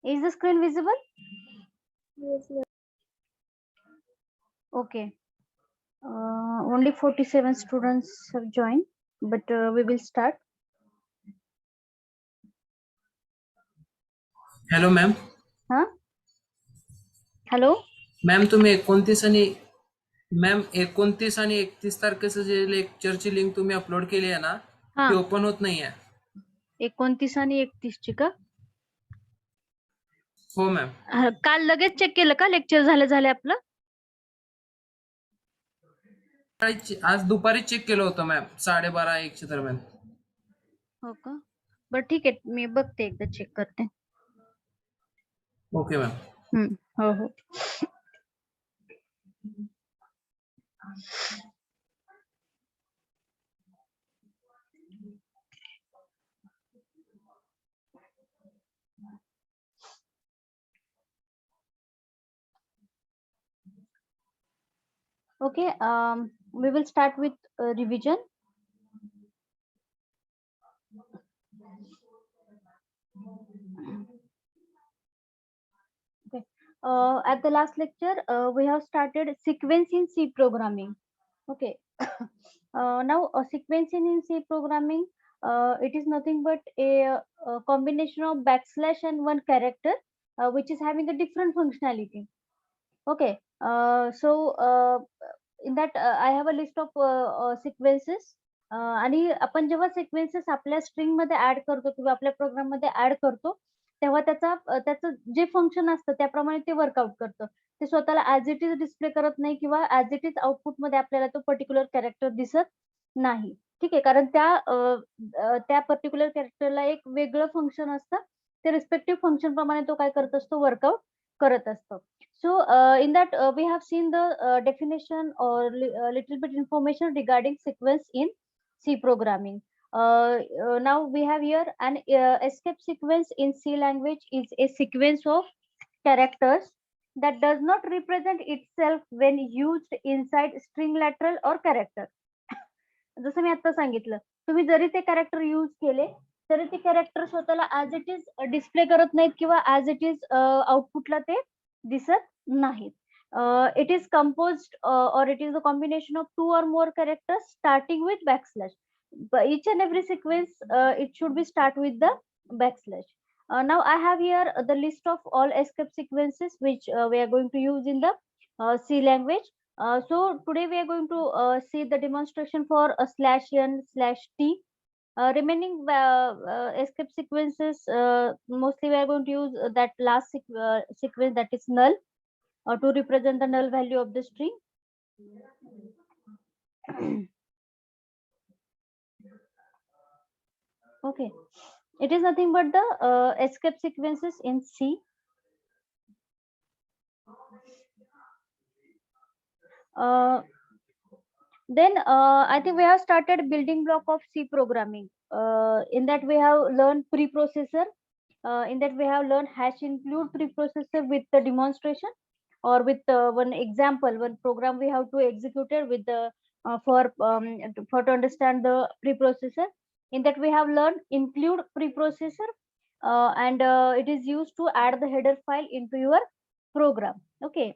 Is the screen visible? Yes, ma'am. Okay. Only 47 students have joined, but we will start. Hello ma'am. Huh? Hello. Ma'am तुम्ही 29 आणि 31 तारखेचं जे लेक्चरची link तुम्ही upload केली आहे ना, हा. ती ओपन होत नाहीये. 29 आणि 31 ची का? हो मॅम. काल लगेच चेक केलं का लेक्चर झाले आपलं? आज दुपारी चेक केलं होतं मॅम 12:30-1 दरम्यान. हो का? बरं ठीक आहे, मी बघते, एकदा चेक करते. Okay ma'am. हो हो. Okay, we will start with revision. Okay. At the last lecture, we have started sequence in C programming. Okay. Now, sequencing in C programming, it is nothing but a combination of backslash and one character, which is having a different functionality. Okay. In that, I have a list of sequences. आणि आपण जेव्हा sequences आपल्या string मध्ये add करतो किंवा आपल्या programme मध्ये add करतो, तेव्हा त्याचं जे फंक्शन असतं त्याप्रमाणे ते वर्कआउट करतं. ते स्वतःला ऍज इट इज डिस्प्ले करत नाही किंवा ऍज इट इज आउटपुट मध्ये आपल्याला तो पर्टिक्युलर कॅरेक्टर दिसत नाही. ठीक आहे, कारण त्या पर्टिक्युलर कॅरेक्टरला एक वेगळं फंक्शन असतं. ते रिस्पेक्टिव्ह फंक्शन प्रमाणे तो काय करत असतो, वर्कआउट करत असतो. So in that we have seen the definition or little bit information regarding sequence in C programming. Now we have here an escape sequence in C language is a sequence of characters that does not represent itself when used inside string lateral or character. जसं मी आता सांगितलं, तुम्ही जरी ते character use केले तरी ते character स्वतःला ऍज इट इज डिस्प्ले करत नाहीत किंवा ऍज इट इज आउटपुटला ते दिसत नाहीत. It is composed or it is a combination of 2 or more characters starting with backslash. But each and every sequence, it should be start with the backslash. Now I have here the list of all escape sequences which we are going to use in the C language. So today we are going to see the demonstration for a /n/t. Remaining escape sequences, mostly we are going to use that last sequence, that is null, to represent the null value of the string. Okay, it is nothing but the escape sequences in C. Then I think we have started building block of C programming. In that we have learned preprocessor. In that we have learned hash include preprocessor with the demonstration, or with one example, one program we have to execute it with the to understand the preprocessor. In that we have learned include preprocessor, and it is used to add the header file into your program. Okay.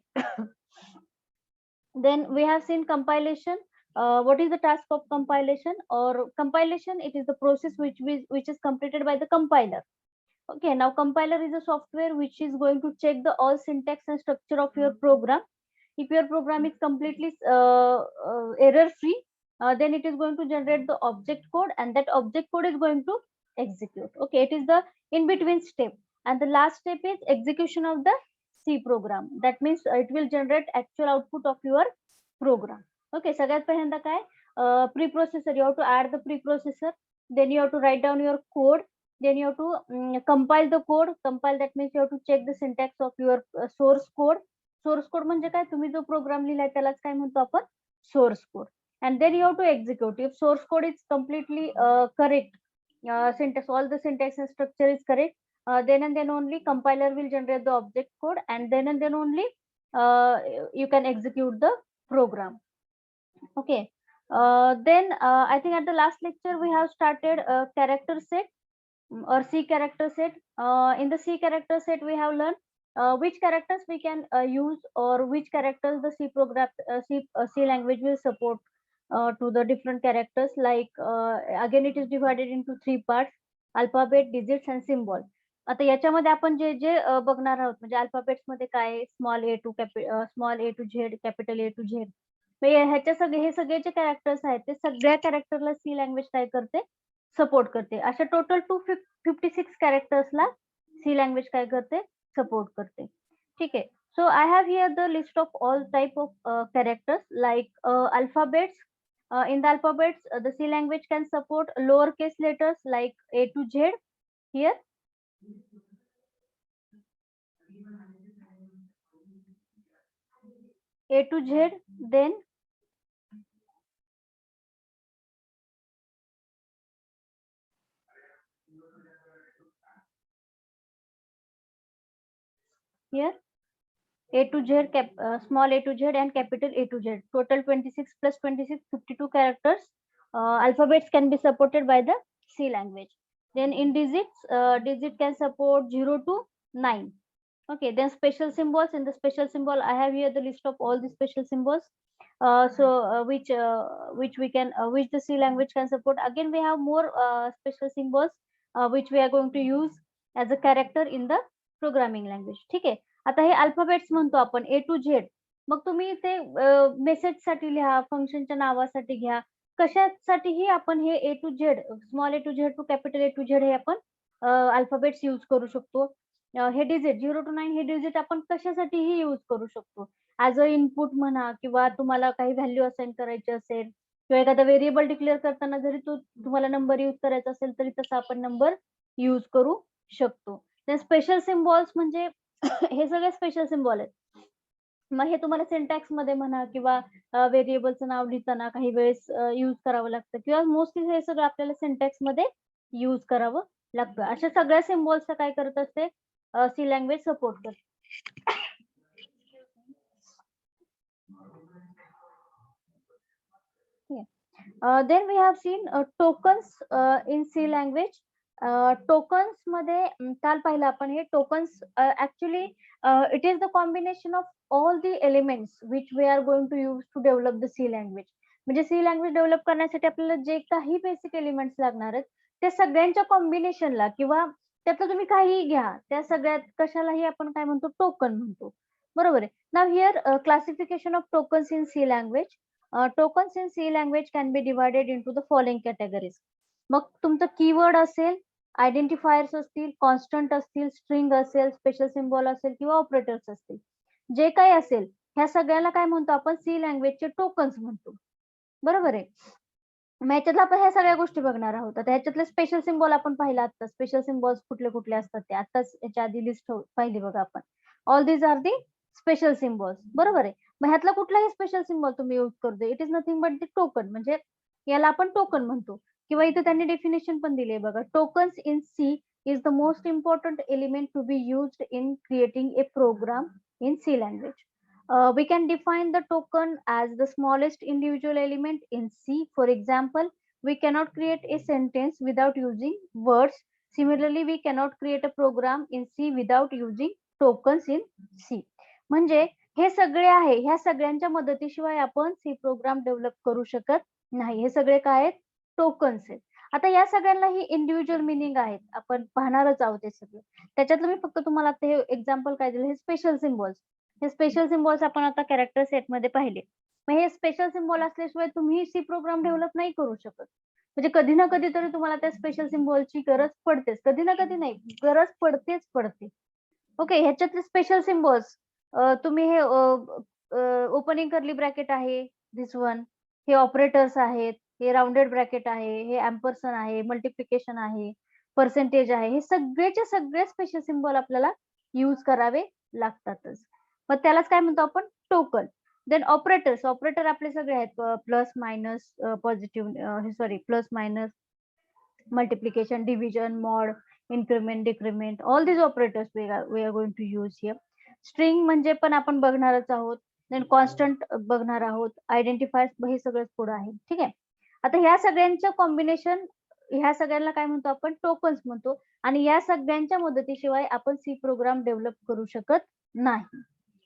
Then we have seen compilation. What is the task of compilation? Or compilation, it is the process which is completed by the compiler. Okay, now compiler is a software which is going to check the all syntax and structure of your program. If your program is completely error free, then it is going to generate the object code, and that object code is going to execute. Okay, it is the in between step, and the last step is execution of the C program. That means it will generate actual output of your program. Okay, सगळ्यात पहिल्यांदा काय, preprocessor, you have to add the preprocessor, then you have to write down your code, then you have to compile the code. Compile, that means you have to check the syntax of your source code. Source code म्हणजे काय, तुम्ही जो programme लिहिलाय त्यालाच काय म्हणतो आपण, source code. And then you have to execute. If source code is completely correct, syntax, all the syntax and structure is correct, then and then only compiler will generate the object code, and then only you can execute the program. Okay. Then I think at the last lecture we have started character set. or C character set. In the C character set, we have learned which characters we can use, or which characters the C program C language will support to the different characters. Like again, it is divided into 3 parts: alphabet, digits and symbol. आता याच्यामध्ये आपण जे जे बघणार आहोत, म्हणजे alphabets मध्ये काय, small A to Z, capital A to Z. ह्याच्या सगळे हे सगळे जे कॅरेक्टर्स आहेत ते सगळ्या कॅरेक्टरला सी लँग्वेज काय करते, सपोर्ट करते. अशा टोटल 256 कॅरेक्टर्सला सी लँग्वेज काय करते, सपोर्ट करते. ठीक आहे. So I have here the list of all type of characters like alphabets. In the alphabets, the C language can support lowercase letters like A to Z here. A to Z, then here A to Z, small a to Z and capital A to Z. Total 26 plus 26, 52 characters. Alphabets can be supported by the C language. Then in digits, digit can support 0 to 9. Okay, then special symbols. In the special symbol, I have here the list of all the special symbols. Which the C language can support. Again, we have more special symbols which we are going to use as a character in the programming language. ठीक आहे. आता हे alphabets म्हणतो आपण ए to Z. मग तुम्ही ते message साठी लिहा, फंक्शनच्या नावासाठी घ्या, कशासाठीही आपण हे A to Z, small A to Z to capital A to Z हे आपण अल्फाबेट्स यूज करू शकतो. हे डिजिट 0 to 9 हे डिजिट आपण कशासाठीही यूज करू शकतो. ऍज अ इनपुट म्हणा, किंवा तुम्हाला काही व्हॅल्यू असाइन करायची असेल, किंवा एखादा व्हेरिएबल डिक्लेअर करताना जरी तुम्हाला नंबर यूज करायचा असेल तरी तसा आपण नंबर यूज करू शकतो. स्पेशल सिम्बॉल्स म्हणजे हे सगळे स्पेशल सिम्बॉल आहेत. मग हे तुम्हाला सिंटॅक्स मध्ये म्हणा, किंवा व्हेरिएबलचं नाव लिहिताना काही वेळेस यूज करावं लागतं, किंवा मोस्टली हे सगळं आपल्याला सिंटॅक्स मध्ये यूज करावं लागतं. अशा सगळ्या सिम्बॉल्सचा काय करत असते, सी लँग्वेज सपोर्ट करते. Then we have seen tokens in C language. Tokens मध्ये काल पाहिलं आपण हे tokens actually it is the combination of all the elements which we are going to use to develop the C language. म्हणजे C language develop करण्यासाठी आपल्याला जे काही बेसिक एलिमेंट्स लागणार आहेत त्या सगळ्यांच्या कॉम्बिनेशनला, किंवा त्यातलं तुम्ही काहीही घ्या, त्या सगळ्यात कशालाही आपण काय म्हणतो, टोकन म्हणतो. बरोबर आहे. नाव here classification of tokens in C language. Tokens in C language can be divided into the following categories. मग तुमचं कीवर्ड असेल, आयडेंटिफायर्स असतील, कॉन्स्टंट असतील, स्ट्रिंग असेल, स्पेशल सिम्बॉल असेल, किंवा ऑपरेटर्स असतील, जे काही असेल ह्या सगळ्याला काय म्हणतो आपण, सी लँग्वेजचे टोकन्स म्हणतो. बरोबर आहे. मग ह्याच्यातलं आपण ह्या सगळ्या गोष्टी बघणार आहोत. आता ह्याच्यातले स्पेशल सिम्बॉल आपण पाहिला आता. स्पेशल सिम्बॉल्स कुठले कुठले असतात ते आताच याच्या आधी लिस्ट पाहिली बघा आपण. All these are the special symbols. बरोबर आहे. मग ह्यातला कुठलाही स्पेशल सिम्बॉल तुम्ही यूज करतो, it is nothing but the token, म्हणजे याला आपण टोकन म्हणतो. किंवा इथे त्यांनी डेफिनेशन पण दिली आहे बघा. Tokens in C is the most important element to be used in creating a program in C language. We can define the token as the smallest individual element in C. For example, we cannot create a sentence without using words. Similarly, we cannot create a program in C without using tokens in C. म्हणजे हे सगळे आहे, ह्या सगळ्यांच्या मदतीशिवाय आपण C program develop करू शकत नाही. हे सगळे काय आहेत, टोकन्स आहेत. आता या सगळ्यांना ही इंडिव्हिज्युअल मिनिंग आहेत, आपण पाहणारच आहोत हे सगळं. त्याच्यातलं मी फक्त तुम्हाला आता हे एक्झाम्पल काय दिलं, हे स्पेशल सिम्बॉल्स. हे स्पेशल सिम्बॉल्स आपण आता कॅरेक्टर सेट मध्ये पाहिले. मग हे स्पेशल सिम्बॉल असल्याशिवाय तुम्ही सी प्रोग्राम डेव्हलप नाही करू शकत. म्हणजे कधी ना कधी तरी तुम्हाला त्या स्पेशल सिम्बॉलची गरज पडतेच, कधी ना कधी नाही, गरज पडते. ओके. ह्याच्यातले स्पेशल सिम्बॉल्स तुम्ही हे ओपनिंग कर्ली ब्रॅकेट आहे, दिस वन, हे ऑपरेटर्स आहेत, हे राउंडेड ब्रॅकेट आहे, हे एम्परसन आहे, मल्टिप्लिकेशन आहे, पर्सेंटेज आहे, हे सगळेचे सगळे स्पेशल सिम्बॉल आपल्याला यूज करावे लागतातच. मग त्यालाच काय म्हणतो आपण, टोकन. Then operators. ऑपरेटर आपले सगळे आहेत, plus minus, positive sorry plus minus, multiplication, division, mod, increment, decrement, all these operators we are going to use here. String म्हणजे पण आपण बघणारच आहोत. देन कॉन्स्टंट बघणार आहोत, आयडेंटिफायर्स, हे सगळंच पुढे आहे. ठीक आहे. आता ह्या सगळ्यांचं कॉम्बिनेशन ह्या सगळ्यांना काय म्हणतो आपण टोकन्स म्हणतो आणि या सगळ्यांच्या मदतीशिवाय आपण सी प्रोग्राम डेव्हलप करू शकत नाही.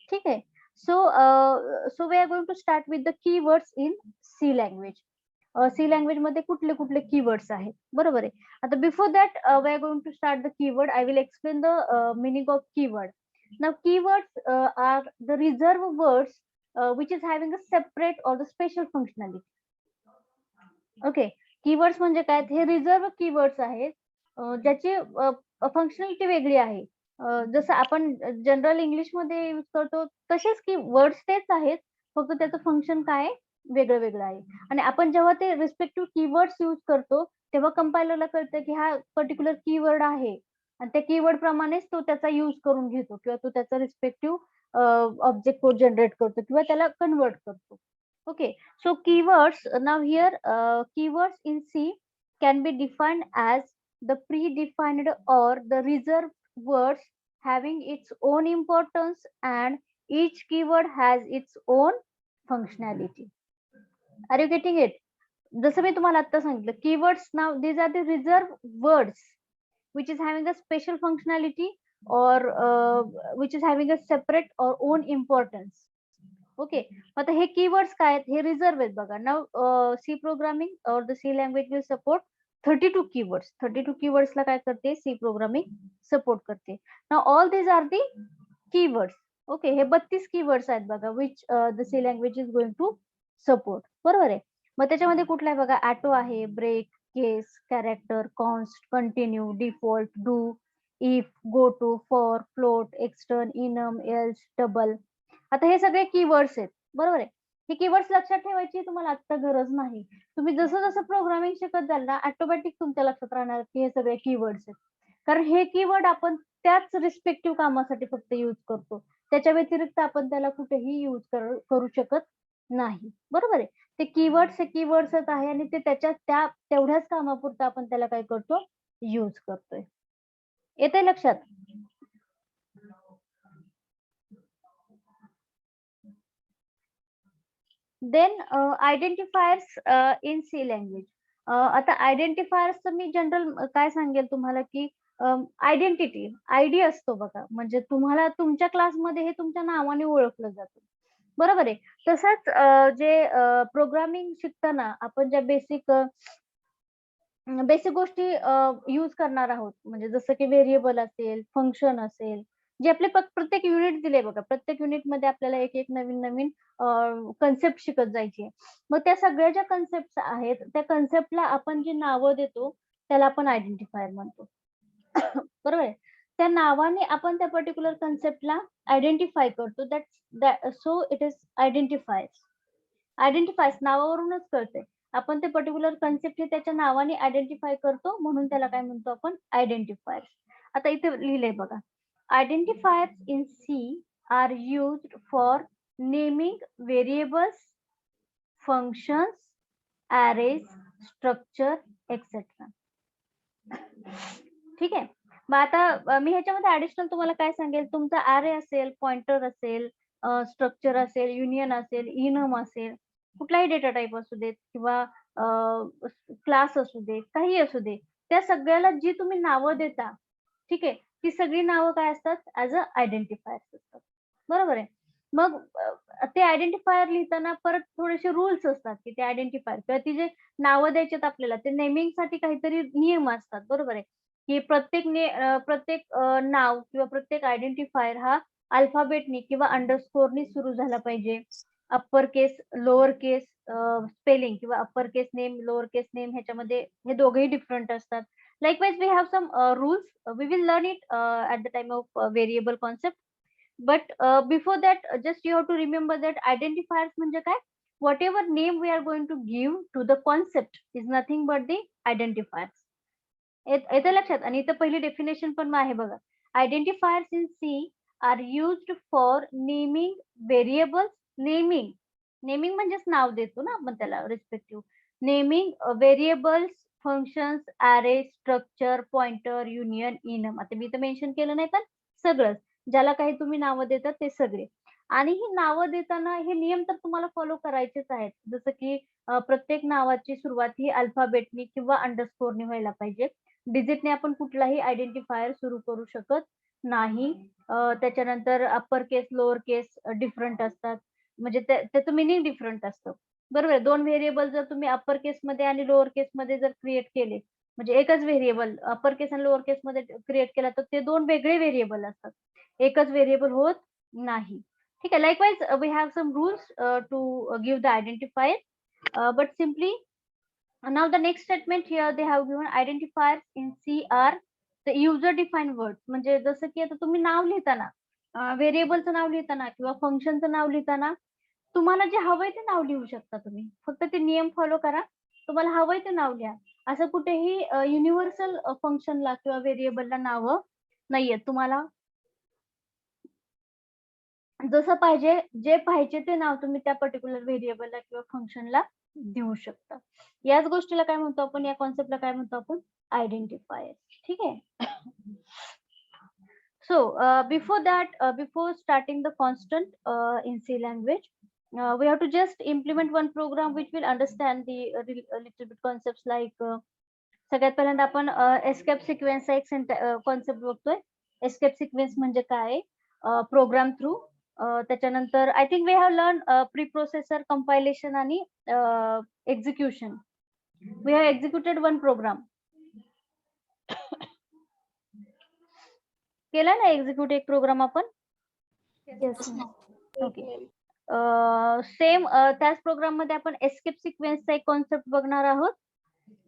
ठीक आहे. So we are going to start with the keywords in C language. C language मध्ये कुठले कुठले कीवर्ड्स आहेत बरोबर आहे. आता before that we are going to start the keyword. I will explain the meaning of keyword. Now keywords are the reserve words which is having a separate or the special functionality. Okay. Keywords म्हणजे काय, हे reserve keywords आहेत ज्याची functionality वेगळी आहे. जसं आपण general English मध्ये यूज करतो तसेच की वर्ड्स तेच आहेत, फक्त त्याचं फंक्शन काय आहे, वेगळं वेगळं आहे. आणि आपण जेव्हा ते रिस्पेक्टिव्ह कीवर्ड्स यूज करतो तेव्हा कंपायलरला कळतं की हा पर्टिक्युलर कीवर्ड आहे आणि त्या कीवर्ड प्रमाणेच तो त्याचा यूज करून घेतो किंवा तो त्याचा रिस्पेक्टिव्ह ऑब्जेक्ट कोड जनरेट करतो किंवा त्याला कन्वर्ट करतो. Okay, so keywords now here keywords in C can be defined as the predefined or the reserved words having its own importance and each keyword has its own functionality. Are you getting it? जसं मी तुम्हाला आता सांगितलं keywords now these are the reserved words which is having a special functionality or which is having a separate or own importance. Okay. आता हे keywords काय आहेत, हे reserve आहेत बघा. Now C programming or the C language will support 32 keywords. 32 कीवर्ड्सला काय करते, सी प्रोग्रामिंग सपोर्ट करते. Now all these are the keywords. Okay. हे 32 कीवर्ड्स आहेत बघा which the C language is going to support. बरोबर आहे. मग त्याच्यामध्ये कुठला आहे बघा, ॲटो आहे, break, case, character, const, continue, default, do, if, go to, for, float, extern, enum, else, double. आता हे सगळे कीवर्ड्स आहेत बरोबर आहे. हे कीवर्ड्स लक्षात ठेवायची तुम्हाला आता गरज नाही. तुम्ही जसं जसं प्रोग्रामिंग शिकत जाल ना ऑटोमॅटिक तुमच्या लक्षात राहणार की हे सगळे कीवर्ड्स आहेत. कारण हे कीवर्ड आपण त्याच रिस्पेक्टिव्ह कामासाठी फक्त युज करतो. त्याच्या व्यतिरिक्त आपण त्याला कुठेही युज करू शकत नाही. बरोबर आहे. ते कीवर्ड्स हे कीवर्ड्सच आहे आणि ते त्याच्या त्या तेवढ्याच कामापुरतं आपण त्याला काय करतो, युज करतोय. येते लक्षात? Then identifiers in C language. आता आयडेंटिफायर्सचं मी जनरल काय सांगेल तुम्हाला की आयडेंटिटी आयडी असतो बघा, म्हणजे तुम्हाला तुमच्या क्लासमध्ये हे तुमच्या नावाने ओळखलं जातं बरोबर आहे. तसंच जे प्रोग्रामिंग शिकताना आपण ज्या बेसिक बेसिक गोष्टी यूज करणार आहोत, म्हणजे जसं की व्हेरिएबल असेल, फंक्शन असेल, जे आपले प्रत्येक युनिट दिले बघा, प्रत्येक युनिट मध्ये आपल्याला एक एक नवीन नवीन कन्सेप्ट शिकत जायची. मग त्या सगळ्या ज्या कन्सेप्ट आहेत त्या कन्सेप्टला आपण जी नावं देतो त्याला आपण आयडेंटिफायर म्हणतो. बरोबर आहे. त्या नावाने आपण त्या पर्टिक्युलर कन्सेप्टला आयडेंटिफाय करतो. That so it is identifiers. Identifiers नावावरूनच कळते. आपण ते पर्टिक्युलर कन्सेप्ट हे त्याच्या नावाने आयडेंटिफाय करतो, म्हणून त्याला काय म्हणतो आपण, आयडेंटिफायर्स. आता इथे लिहिलंय बघा, identifiers in C are used for naming variables, functions, arrays, structure etcetera. ठीक आहे. मग आता मी ह्याच्यामध्ये ऍडिशनल तुम्हाला काय सांगेल, तुमचा अरे असेल, पॉइंटर असेल, स्ट्रक्चर असेल, युनियन असेल, इनम असेल, कुठलाही डेटा टाईप असू देत किंवा क्लास असू दे, काही असू दे, त्या सगळ्याला जी तुम्ही नावं देता, ठीक आहे, ती सगळी नावं काय असतात, ऍज अ आयडेंटिफायर असतात. बरोबर आहे. मग ते आयडेंटिफायर लिहिताना परत थोडेसे रूल्स असतात की ते आयडेंटिफायर किंवा ती जे नावं द्यायच्यात आपल्याला, ते नेमिंगसाठी काहीतरी नियम असतात. बरोबर आहे. की प्रत्येक नाव किंवा प्रत्येक आयडेंटिफायर हा अल्फाबेटनी किंवा अंडरस्कोरनी सुरू झाला पाहिजे. अप्पर केस, लोअर केस स्पेलिंग किंवा अप्पर केस नेम, लोअर केस नेम ह्याच्यामध्ये हे दोघेही डिफरंट असतात. Likewise, we have some rules. We will learn it at the time of variable concept. But before that, just you have to remember that identifiers म्हणजे काय? Whatever name we are going to give to the concept is nothing but the identifiers. येतं लक्षात? आणि इथं पहिली definition पण आहे बघा. Identifiers in C are used for naming variables. Naming म्हणजेच नाव देतो ना आपण त्याला रिस्पेक्टिव्ह. नेमिंग व्हेरिएबल्स, फंक्शन्स, अरे, स्ट्रक्चर, पॉइंटर, युनियन, इनम. आता मी इथं मेन्शन केलं नाही पण सगळंच ज्याला काही तुम्ही नावं देतात ते सगळे. आणि ही नावं देताना हे नियम तर तुम्हाला फॉलो करायचेच आहेत. जसं की प्रत्येक नावाची सुरुवात ही अल्फाबेटनी किंवा अंडरस्कोरनी व्हायला पाहिजे. डिजिटने आपण कुठलाही आयडेंटिफायर सुरू करू शकत नाही. त्याच्यानंतर अप्पर केस, लोअर केस डिफरंट असतात. म्हणजे त्याचं मीनिंग डिफरंट असतं. बरोबर आहे. 2 व्हेरिएबल जर तुम्ही अप्पर केसमध्ये आणि लोअर केसमध्ये जर क्रिएट केले, म्हणजे एकच व्हेरिएबल अप्पर केस आणि लोअर केसमध्ये क्रिएट केला, तर ते 2 वेगळे व्हेरिएबल असतात. एकच व्हेरिएबल होत नाही. ठीक आहे. Likewise, we have some rules to give the identifier, but simply now the next statement here they have given identifiers in C are the user defined words. म्हणजे जसं की आता तुम्ही नाव लिहिताना व्हेरिएबलचं नाव लिहिताना किंवा फंक्शनचं नाव लिहिताना तुम्हाला जे हवंय ते नाव लिहू शकता तुम्ही. फक्त ते नियम फॉलो करा. तुम्हाला हवंय ते नाव लिहा. असं कुठेही युनिव्हर्सल फंक्शनला किंवा व्हेरिएबलला नावं नाहीयेत. तुम्हाला जसं पाहिजे, जे पाहिजे ते नाव तुम्ही त्या पर्टिक्युलर व्हेरिएबलला किंवा फंक्शनला देऊ शकता. याच गोष्टीला काय म्हणतो आपण, या कॉन्सेप्टला काय म्हणतो आपण, आयडेंटिफायर. ठीक आहे. So before that, before starting the constant in C language, we have to just implement one program which will understand the little bit concepts like सगळ्यात पहिल्यांदा आपण एस्केप सिक्वेन्सचा एक कॉन्सेप्ट बघतोय. एस्केप सिक्वेन्स म्हणजे काय, प्रोग्राम थ्रू. त्याच्यानंतर I think we have learn preprocessor, compilation आणि execution. We have executed one program. केला ना एक्झिक्यूट एक प्रोग्राम आपण. Yes, ma'am. ओके. सेम त्याच प्रोग्राम मध्ये आपण एस्केप सिक्वेन्सचा एक कॉन्सेप्ट बघणार आहोत.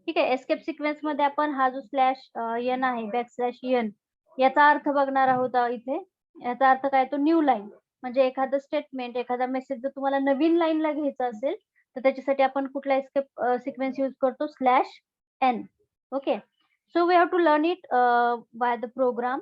ठीक आहे. एस्केप सिक्वेन्स मध्ये आपण हा जो स्लॅश एन आहे, बॅकस्लॅश एन, याचा अर्थ बघणार आहोत इथे. याचा अर्थ काय, तो न्यू लाईन. म्हणजे एखादं स्टेटमेंट, एखादा मेसेज जर तुम्हाला नवीन लाईनला घ्यायचा असेल तर त्याच्यासाठी आपण कुठला एस्केप सिक्वेन्स यूज करतो, slash N. Okay. So we have to learn it by the program.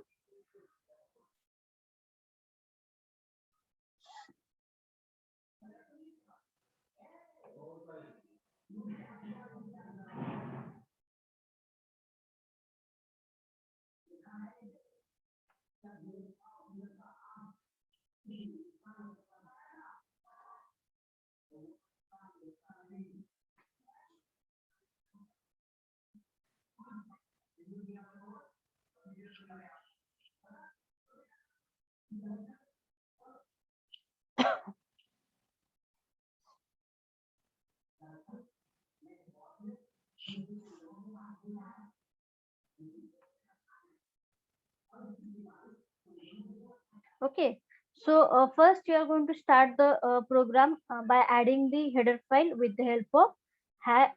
Okay. So first you are going to start the program by adding the header file with the help of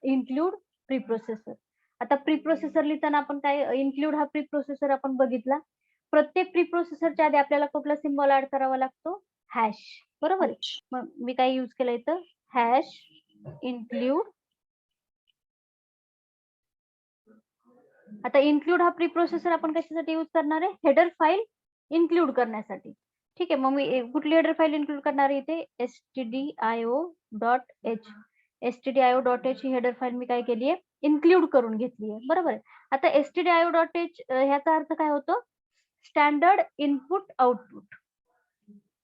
include preprocessor. आता preprocessor लिहिताना आपण काय, include हा preprocessor आपण बघितला. प्रत्येक प्रीप्रोसेसरच्या आधी आपल्याला कुठला सिम्बॉल ऍड करावा लागतो, हॅश. बरोबर. मग मी काय यूज केलं इथं, हॅश इन्क्लूड. आता इन्क्लूड हा प्रीप्रोसेसर आपण कशासाठी यूज करणार आहे, हेडर फाईल इन्क्लूड करण्यासाठी. ठीक आहे. मग मी कुठली हेडर फाईल इन्क्लूड करणार आहे इथे, stdio.h. stdio.h ही हेडर फाईल मी काय केली आहे, इन्क्लूड करून घेतली आहे. बरोबर आहे. आता stdio.h ह्याचा अर्थ काय होतो, स्टँडर्ड इनपुट आउटपुट.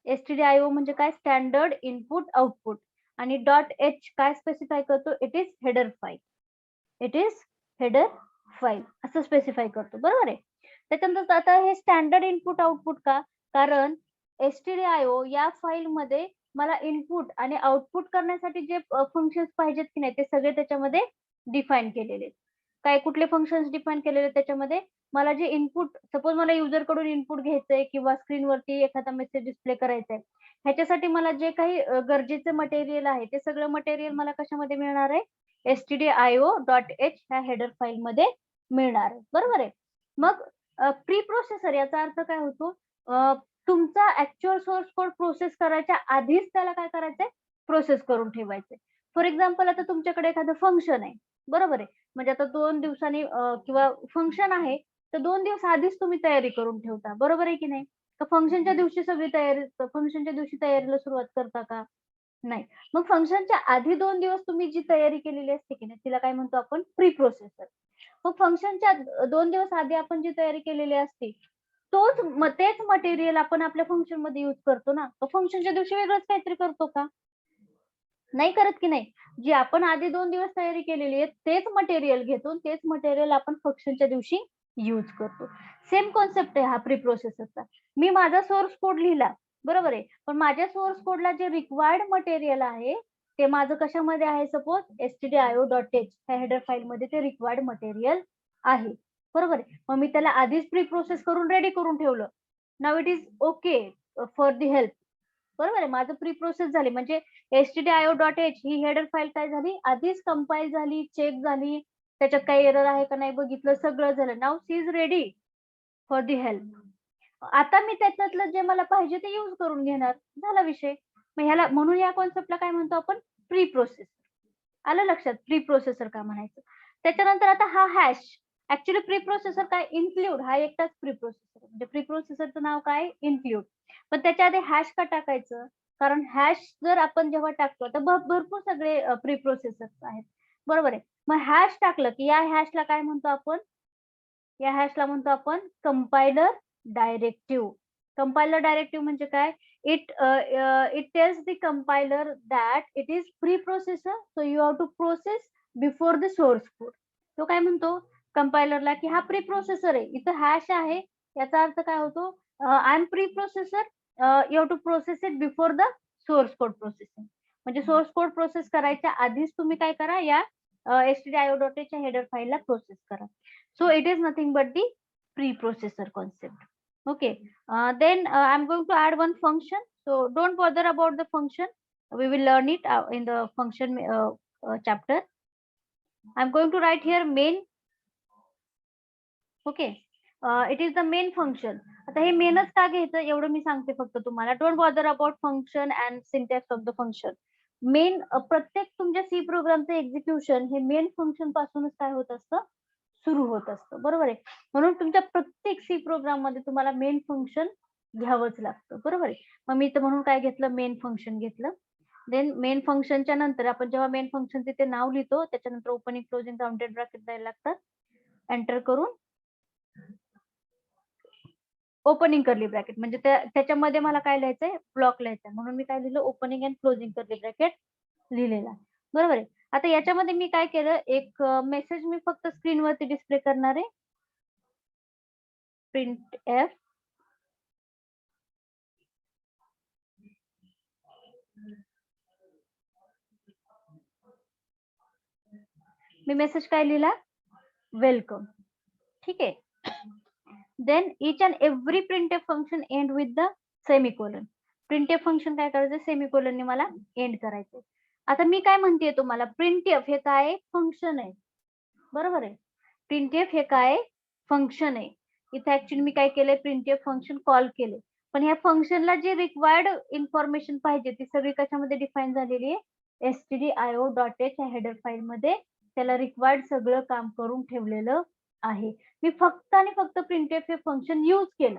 stdio म्हणजे काय, स्टँडर्ड इनपुट आउटपुट. आणि .h काय स्पेसिफाय करतो, it is header file. It is header file असं स्पेसिफाय करतो. बरोबर आहे. त्याच्यानंतर आता हे स्टँडर्ड इनपुट आउटपुट का, कारण stdio या फाईल मध्ये मला इनपुट आणि आउटपुट करण्यासाठी जे फंक्शन्स पाहिजेत की नाही, ते सगळे त्याच्यामध्ये डिफाईन केलेले आहेत. काय, कुठले फंक्शन्स डिफाईन केलेले त्याच्यामध्ये, मला जे इनपुट, सपोज मला युजर कडून इनपुट घ्यायचंय किंवा स्क्रीनवरती एखादा मेसेज डिस्प्ले करायचा आहे, ह्याच्यासाठी मला जे काही गरजेचं मटेरियल आहे ते सगळं मटेरियल मला कशामध्ये मिळणार आहे, stdio.h ह्या हेडर फाईल मध्ये मिळणार. बरोबर आहे. मग प्री प्रोसेसर याचा अर्थ काय होतो, तुमचा ऍक्च्युअल सोर्स कोड प्रोसेस करायच्या आधीच त्याला काय करायचंय, प्रोसेस करून ठेवायचंय. फॉर एक्झाम्पल आता तुमच्याकडे एखादं फंक्शन आहे. बरोबर आहे. म्हणजे आता 2 दिवसांनी किंवा फंक्शन आहे तर 2 दिवस आधीच तुम्ही तयारी करून ठेवता. बरोबर आहे की नाही. तर फंक्शनच्या दिवशी सगळी तयारी, फंक्शनच्या दिवशी तयारीला सुरुवात करता का, नाही. मग फंक्शनच्या आधी 2 दिवस तुम्ही जी तयारी केलेली असते की नाही, तिला काय म्हणतो आपण, प्री प्रोसेसर. मग फंक्शनच्या 2 दिवस आधी आपण जी तयारी केलेली असते तेच मटेरियल आपण आपल्या फंक्शन मध्ये युज करतो ना. तो फंक्शनच्या दिवशी वेगळंच काहीतरी करतो का? नाही करत की नाही. जी आपण आधी 2 दिवस तयारी केलेली आहे तेच मटेरियल घेतो, तेच मटेरियल आपण फंक्शनच्या दिवशी यूज करतो. सेम कॉन्सेप्ट आहे हा प्री प्रोसेसरचा. मी माझा सोर्स कोड लिहिला, बरोबर आहे. पण माझ्या सोर्स कोडला जे रिक्वायर्ड मटेरियल आहे ते माझं कशामध्ये आहे, सपोज stdio.h ह्या हेडर फाईल मध्ये ते रिक्वायर्ड मटेरियल आहे, बरोबर आहे. मग मी त्याला आधीच प्री प्रोसेस करून रेडी करून ठेवलं. Now it is okay for the help, बरोबर आहे. माझं प्री प्रोसेस झाली म्हणजे stdio.h ही हेडर फाईल काय झाली, आधीच कंपाईल झाली, चेक झाली, त्याच्यात काही एरर आहे का नाही बघितलं, सगळं झालं. नाव she is ready for the help. आता मी त्याच्यातलं जे मला पाहिजे ते युज करून घेणार, झाला विषय. मग ह्याला म्हणून या कॉन्सेप्टला काय म्हणतो आपण, प्री प्रोसेस. आलं लक्षात प्री प्रोसेसर का म्हणायचं. त्याच्यानंतर आता हा हॅश, ऍक्च्युली प्री प्रोसेसर काय, इन्क्लूड हा एकटाच प्री प्रोसेसर, म्हणजे प्री प्रोसेसरचं नाव काय, इन्क्लूड. पण त्याच्या आधी हॅश का टाकायचं, कारण हॅश जर आपण जेव्हा टाकतो तर भरपूर सगळे प्री प्रोसेसर्स आहेत, बरोबर आहे. मग हॅश टाकलं की या हॅशला काय म्हणतो आपण, या हॅशला म्हणतो आपण कंपायलर डायरेक्टिव्ह. कंपायलर डायरेक्टिव्ह म्हणजे काय, it tells the compiler that it is preprocessor, so you have to process before the source code. तो काय म्हणतो कंपायलरला की हा प्री प्रोसेसर आहे, इथं हॅश आहे, याचा अर्थ काय होतो, I am preprocessor, you have to process it before the source code processing. म्हणजे सोर्स कोड प्रोसेस करायच्या आधीच तुम्ही काय करा, या stdio.h च्या हेडर फाईलला प्रोसेस करा. So it is nothing but the preprocessor concept. Okay. Then I'm going to add one function. So don't bother about the function. We will learn it in the function chapter. I'm going to write here main. Okay. It is the main function. आता हे मेनच का घ्यायचं एवढं मी सांगते फक्त तुम्हाला. Don't bother about function and syntax of the function. Main प्रत्येक तुमच्या सी प्रोग्रामचं एक्झिक्युशन हे मेन फंक्शन पासूनच काय होत असतं, सुरू होत असतं, बरोबर आहे. म्हणून तुमच्या प्रत्येक सी प्रोग्राम मध्ये तुम्हाला मेन फंक्शन घ्यावंच लागतं, बरोबर आहे. मग मी तर म्हणून काय घेतलं, मेन फंक्शन घेतलं. देन मेन फंक्शनच्या नंतर आपण जेव्हा मेन फंक्शन तिथे नाव लिहितो त्याच्यानंतर ओपनिंग क्लोजिंग काउंटेड ब्रॅकेट द्यायला लागतात. एंटर करून ओपनिंग कर्ली ब्रॅकेट म्हणजे त्याच्यामध्ये मला काय लिहायचंय, ब्लॉक लिहायचंय, म्हणून मी काय लिहिलं, opening and closing curly bracket लिहिलेला, बरोबर आहे. आता याच्यामध्ये मी काय केलं, एक मेसेज मी फक्त स्क्रीनवरती डिस्प्ले करणार आहे, प्रिंट एफ. मी मेसेज काय लिहिला, वेलकम, ठीक आहे. Then each and every printf function end with the semicolon. printf function काय करायचं, सेमिकोलन ने मला एंड करायचं. आता मी काय म्हणतेय तुम्हाला, printf हे काय फंक्शन आहे, बरोबर आहे. printf हे काय फंक्शन आहे. इथे ऍक्च्युअली मी काय केलंय, printf फंक्शन कॉल केले, पण ह्या फंक्शनला जी रिक्वायर्ड इन्फॉर्मेशन पाहिजे ती सगळी कशामध्ये डिफाईन झालेली आहे, stdio.h ह्या हेडर फाईल मध्ये त्याला रिक्वायर्ड सगळं काम करून ठेवलेलं आहे. मी फक्त आणि फक्त printf हे फंक्शन युज केलं,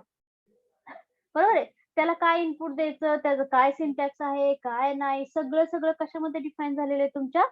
बरोबर आहे. त्याला काय इनपुट द्यायचं, त्याचं काय सिंटॅक्स आहे, काय नाही, सगळं कशामध्ये डिफाईन झालेलं आहे, तुमच्या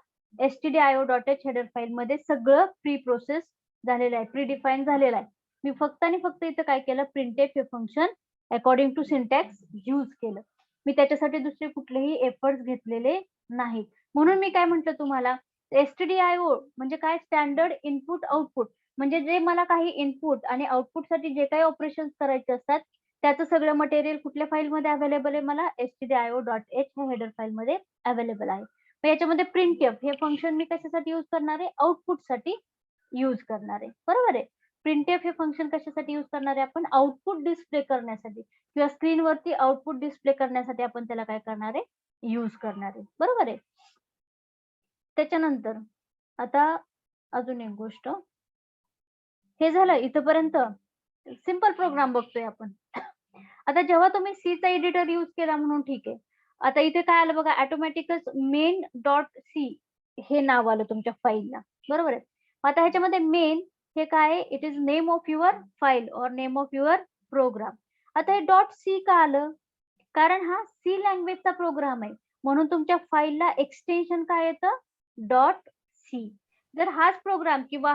stdio.h हेडर फाईल मध्ये सगळं प्री प्रोसेस झालेलं आहे, प्री डिफाईन झालेलं आहे. मी फक्त आणि फक्त इथं काय केलं, printf हे function according to syntax use केलं. मी त्याच्यासाठी दुसरे कुठलेही एफर्ट्स घेतलेले नाहीत. म्हणून मी काय म्हंटल तुम्हाला, stdio म्हणजे काय, स्टँडर्ड इनपुट आउटपुट, म्हणजे जे मला काही इनपुट आणि आउटपुट साठी जे काही ऑपरेशन करायचे असतात त्याचं सगळं मटेरियल कुठल्या फाईल मध्ये अवेलेबल आहे, मला stdio.h ह्या हेडर फाईल मध्ये अवेलेबल आहे. मग याच्यामध्ये printf हे फंक्शन मी कशासाठी युज करणार आहे, आउटपुट साठी युज करणार आहे, बरोबर आहे. printf हे फंक्शन कशासाठी युज करणार आहे, आपण आउटपुट डिस्प्ले करण्यासाठी किंवा स्क्रीनवरती आउटपुट डिस्प्ले करण्यासाठी आपण त्याला काय करणार आहे, युज करणार आहे, बरोबर आहे. त्याच्यानंतर आता अजून एक गोष्ट, हे झालं इथपर्यंत सिंपल प्रोग्राम बघतोय आपण. आता जेव्हा तुम्ही सी चा एडिटर युज केला म्हणून ठीक आहे. आता इथे काय आलं बघा, ऑटोमॅटिकच मेन डॉट सी हे नाव आलं तुमच्या फाईलला, बरोबर आहे. आता ह्याच्यामध्ये मेन हे काय, it is name of your file और नेम ऑफ युअर प्रोग्राम. आता हे डॉट सी का आलं, कारण हा सी लँग्वेजचा प्रोग्राम आहे, म्हणून तुमच्या फाईलला एक्सटेन्शन काय येतं, डॉट सी. जर हाच प्रोग्राम किंवा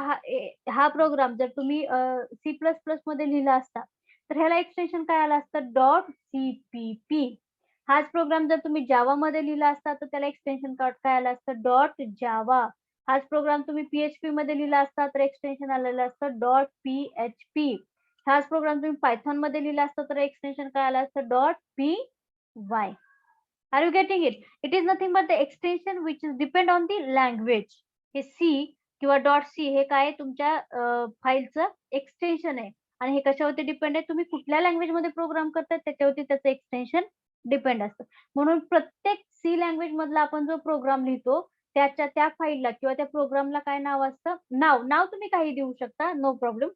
हा प्रोग्राम जर तुम्ही C++ मध्ये लिहिला असता तर ह्याला एक्सटेन्शन काय आलं असतं .cpp. हाच प्रोग्राम जर तुम्ही जावा मध्ये लिहिला असता तर त्याला एक्सटेन्शन काय आलं असतं .java. हाच प्रोग्राम तुम्ही PHP मध्ये लिहिला असता तर एक्सटेन्शन आलेलं असतं .php. हाच प्रोग्राम तुम्ही पायथॉन मध्ये लिहिला असता तर एक्सटेन्शन काय आलं असतं .py. Are you getting it? It is nothing but the extension which is depend on the language. हे C किंवा .c हे काय तुमच्या फाईलचं एक्सटेन्शन आहे आणि हे कशावरती डिपेंड आहे तुम्ही कुठल्या लँग्वेज मध्ये प्रोग्राम करताय त्याच्यावरती त्याचं एक्सटेन्शन डिपेंड असतं. म्हणून प्रत्येक C लँग्वेज मधला आपण जो प्रोग्राम लिहितो त्या फाईलला किंवा त्या प्रोग्रामला काय नाव असतं नाव तुम्ही काही देऊ शकता नो प्रॉब्लेम.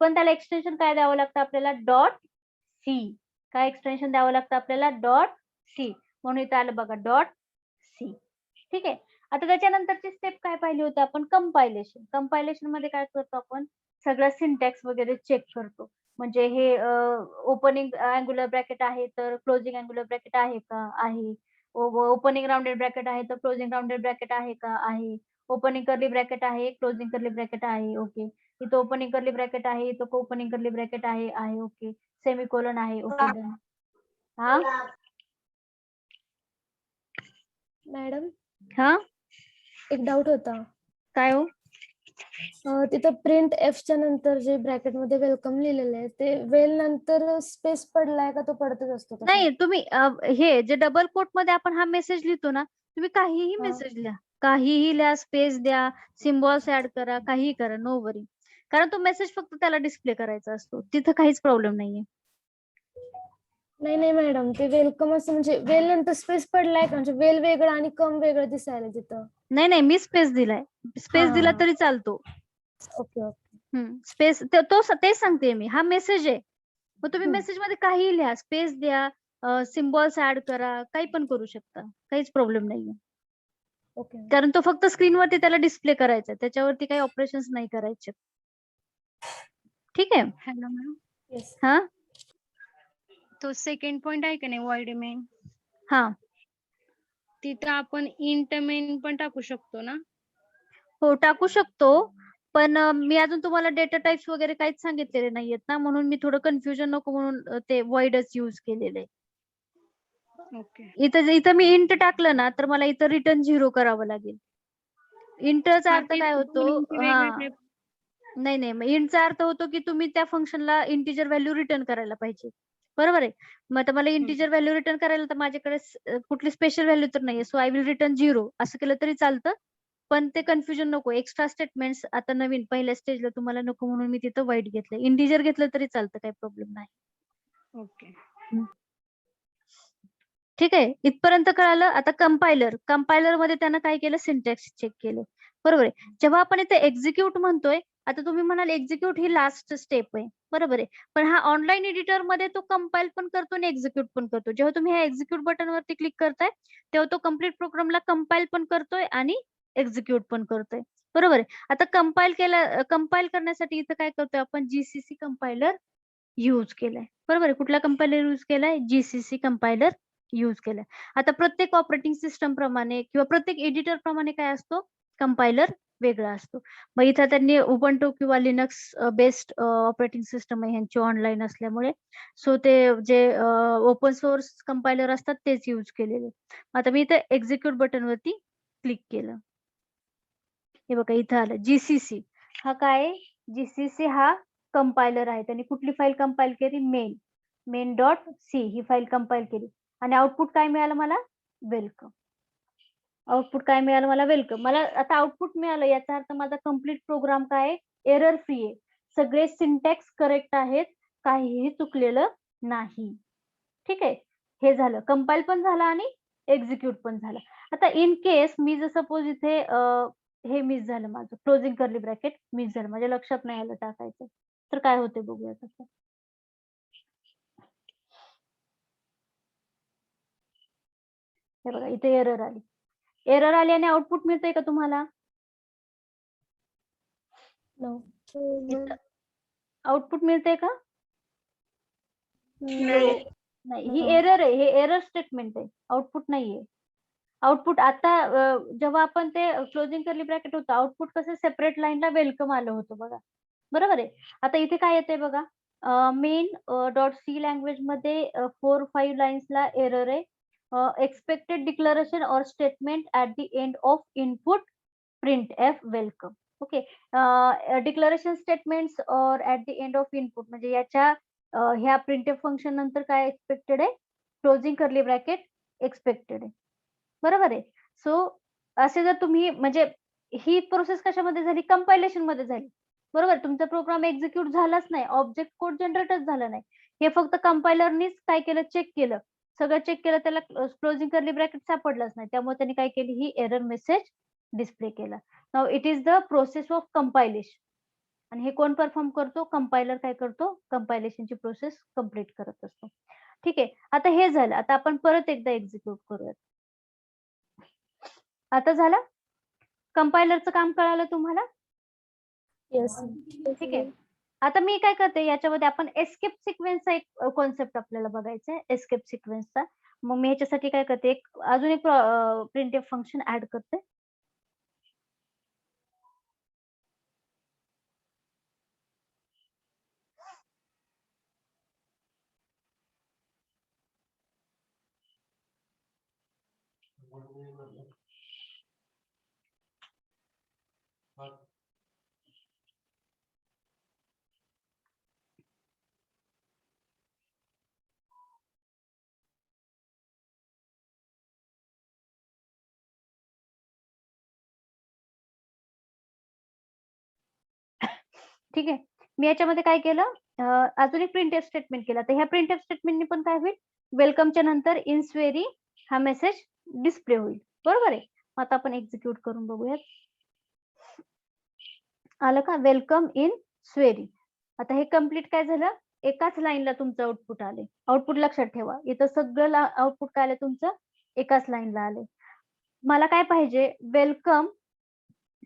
पण त्याला एक्सटेन्शन काय द्यावं लागतं आपल्याला .c. काय एक्सटेन्शन द्यावं लागतं आपल्याला .c. म्हणून इथं आलं बघा .c. ठीक आहे. आता त्याच्यानंतरची स्टेप काय पाहिली होती आपण कंपायलेशन. कंपायलेशन मध्ये काय करतो आपण सगळं सिंटॅक्स वगैरे चेक करतो. म्हणजे हे ओपनिंग अँग्युलर ब्रॅकेट आहे तर क्लोजिंग अँग्युलर ब्रॅकेट आहे का आहे. ओपनिंग राउंडेड ब्रॅकेट आहे तर क्लोजिंग राउंडेड ब्रॅकेट आहे का आहे. ओपनिंग कर्ली ब्रॅकेट आहे क्लोजिंग कर्ली ब्रॅकेट आहे ओके. इथं ओपनिंग कर्ली ब्रॅकेट आहे इथं ओपनिंग कर्ली ब्रॅकेट आहे ओके. सेमिकोलन आहे ओके डन. हा मॅडम हा एक डाऊट होता. काय हो तिथं प्रिंट च्या नंतर जे ब्रॅकेट मध्ये वेलकम लिहिलेलं आहे ते वेल नंतर स्पेस पडलाय का तो पडतच असतो तसा? नाही तुम्ही हे जे डबल कोट मध्ये आपण हा मेसेज लिहितो ना तुम्ही काहीही हा. मेसेज लिहा काहीही लिहा स्पेस द्या सिम्बॉल्स ऍड करा काहीही करा नो वरी. कारण तो मेसेज फक्त त्याला डिस्प्ले करायचा असतो तिथं काहीच प्रॉब्लेम नाहीये. नाही मॅडम ते वेलकम असं म्हणजे वेल नंतर स्पेस पडलाय का म्हणजे वेल वेगळं आणि कम वेगळं दिसायला तिथं. नाही मी स्पेस दिलाय स्पेस दिला तरी चालतो. ओके. स्पेस तो तेच सांगते मी हा मेसेज आहे. मग तुम्ही हम्म. मेसेज मध्ये काही लिहा स्पेस द्या सिम्बॉल्स ऍड करा काही पण करू शकता काहीच प्रॉब्लेम नाहीये. ओके. कारण तो फक्त स्क्रीनवरती त्याला डिस्प्ले करायचा त्याच्यावरती काही ऑपरेशन्स नाही करायचे. ठीक आहे. Hello ma'am yes. हा तो सेकंड पॉइंट आहे का नाही वॉइड मेन हा तिथं आपण इंट मेन पण टाकू शकतो ना? हो टाकू शकतो पण मी अजून तुम्हाला डेटा टाइप्स वगैरे काहीच सांगितलेले नाहीयेत ना म्हणून मी थोडं कन्फ्युजन नको म्हणून ते वॉइडच यूज केलेले. ओके. इथं मी इंट टाकलं ना तर मला इथं रिटर्न 0 करावं लागेल. इंटचा हा, अर्थ तेच काय होतो दोन्हींची वेगळी type. नाही मग इंटचा अर्थ होतो की तुम्ही त्या फंक्शनला इंटिजर व्हॅल्यू रिटर्न करायला पाहिजे बरोबर आहे. मग आता मला इंटिजर व्हॅल्यू रिटर्न करायला तर माझ्याकडे कुठली स्पेशल व्हॅल्यू तर नाहीये सो आय विल रिटर्न 0 असं केलं तरी चालतं. पण ते कन्फ्युजन नको एक्स्ट्रा स्टेटमेंट्स आता नवीन पहिल्या स्टेजला तुम्हाला नको म्हणून मी तिथं वाईट घेतलं इंटिजर घेतलं तरी चालतं काही प्रॉब्लेम नाही. ओके. ठीक आहे इथपर्यंत कळालं. आता कंपायलर मध्ये त्यानं काय केलं सिंटॅक्स चेक केलं बरोबर आहे. जेव्हा आपण इथे एक्झिक्यूट म्हणतोय आता तुम्ही म्हणाल एक्झिक्यूट ही लास्ट स्टेप आहे बरोबर आहे. पण हा ऑनलाईन एडिटर मध्ये तो कंपाईल पण करतो आणि एक्झिक्यूट पण करतो. जेव्हा तुम्ही ह्या एक्झिक्यूट बटन वरती क्लिक करताय तेव्हा तो कम्प्लीट प्रोग्रामला कंपाईल पण करतोय आणि एक्झिक्यूट पण करतोय बरोबर आहे. आता कंपाईल करण्यासाठी इथं काय करतोय आपण जीसीसी कंपायलर यूज केलाय बरोबर आहे. कुठला कंपायलर यूज केलाय जीसीसी कंपायलर यूज केलाय. आता प्रत्येक ऑपरेटिंग सिस्टम प्रमाणे किंवा प्रत्येक एडिटर प्रमाणे काय असतो कंपायलर वेगळा असतो. मग इथं त्यांनी उबंटू किंवा लिनक्स बेस्ड ऑपरेटिंग सिस्टम आहे ह्यांची ऑनलाईन असल्यामुळे सो ते जे ओपन सोर्स कंपायलर असतात तेच यूज केलेले. आता मी इथे एक्झिक्यूट बटन वरती क्लिक केलं हे बघा इथं आलं जीसीसी. हा काय जीसीसी हा कंपायलर आहे. त्यांनी कुठली फाईल कंपाईल केली main.c ही फाईल कंपाईल केली आणि आउटपुट काय मिळालं मला वेलकम. आउटपुट काय मिळालं मला वेलकम. मला आता आउटपुट मिळालं याचा अर्थ माझा कम्प्लीट प्रोग्राम काय एरर फ्री आहे. सगळे सिंटॅक्स करेक्ट आहेत काहीही चुकलेलं नाही. ठीक आहे हे झालं कंपाईल पण झालं आणि एक्झिक्यूट पण झालं. आता इन केस मी जर सपोज इथे हे मिस झालं माझं क्लोजिंग कर्ली ब्रॅकेट मिस झालं माझ्या लक्षात नाही आलं टाकायचं तर काय होते बघूया तसं. हे बघा इथे एरर आली आणि आउटपुट मिळतंय का तुम्हाला आउटपुट मिळतंय का नाही ही एरर आहे. हे एरर स्टेटमेंट आहे आउटपुट नाहीये. आउटपुट आता जेव्हा आपण ते क्लोजिंग कर्ली ब्रॅकेट होतं आउटपुट कसं सेपरेट लाईनला वेलकम आलं होतं बघा बरोबर आहे. आता इथे काय येते बघा मेन डॉट सी लँग्वेज मध्ये 4-5 लाईन्सला एरर आहे. Expected declaration or statement at the end of input printf welcome. Okay, declaration statements or at the end of input म्हणजे याच्या ह्या प्रिंटएफ फंक्शन नंतर काय एक्सपेक्टेड आहे, क्लोजिंग कर्ली ब्रॅकेट एक्सपेक्टेड आहे. बरोबर आहे. सो असे जर तुम्ही म्हणजे ही प्रोसेस कशामध्ये झाली, कंपायलेशन मध्ये झाली. बरोबर, तुमचा प्रोग्राम एक्झिक्यूट झालाच नाही, ऑब्जेक्ट कोड जनरेटच झाला नाही. हे फक्त कंपायलरनीच काय केलं, चेक केलं, सगळं चेक केलं, त्याला क्लोजिंग कर्ली ब्रॅकेट सापडलाच नाही. त्यामुळे त्यांनी काय केली, ही एरर मेसेज डिस्प्ले केला. Now it is the process of compilation. आणि हे कोण परफॉर्म करतो, कंपायलर काय करतो, कंपायलेशनची प्रोसेस कंप्लीट करत असतो. ठीक आहे, आता हे झालं. आता आपण परत एकदा एक्झिक्यूट करूयात. आता झालं, कंपायलरचं काम कळालं तुम्हाला. येस. ठीक आहे, आता मी काय करते, याच्यामध्ये आपण एस्केप सिक्वेन्सचा एक कॉन्सेप्ट आपल्याला बघायचा आहे, एस्केप सिक्वेन्सचा. मग मी ह्याच्यासाठी काय करते, अजून एक प्रिंटएफ फंक्शन ऍड करते. ठीक आहे, मी याच्यामध्ये काय केलं, अजून एक प्रिंटएफ स्टेटमेंट केलं. तर ह्या प्रिंटएफ स्टेटमेंटने पण काय होईल, वेलकमच्या नंतर इन स्वेरी हा मेसेज डिस्प्ले होईल. बरोबर आहे. आता आपण एक्झिक्यूट करून बघूयात. आलं का, वेलकम इन स्वेरी. आता हे कम्प्लीट काय झालं, एकाच लाईनला तुमचं आउटपुट आले. आउटपुट लक्षात ठेवा, इथं सगळं आउटपुट काय आलं तुमचं, एकाच लाईनला आले. मला काय पाहिजे, वेलकम,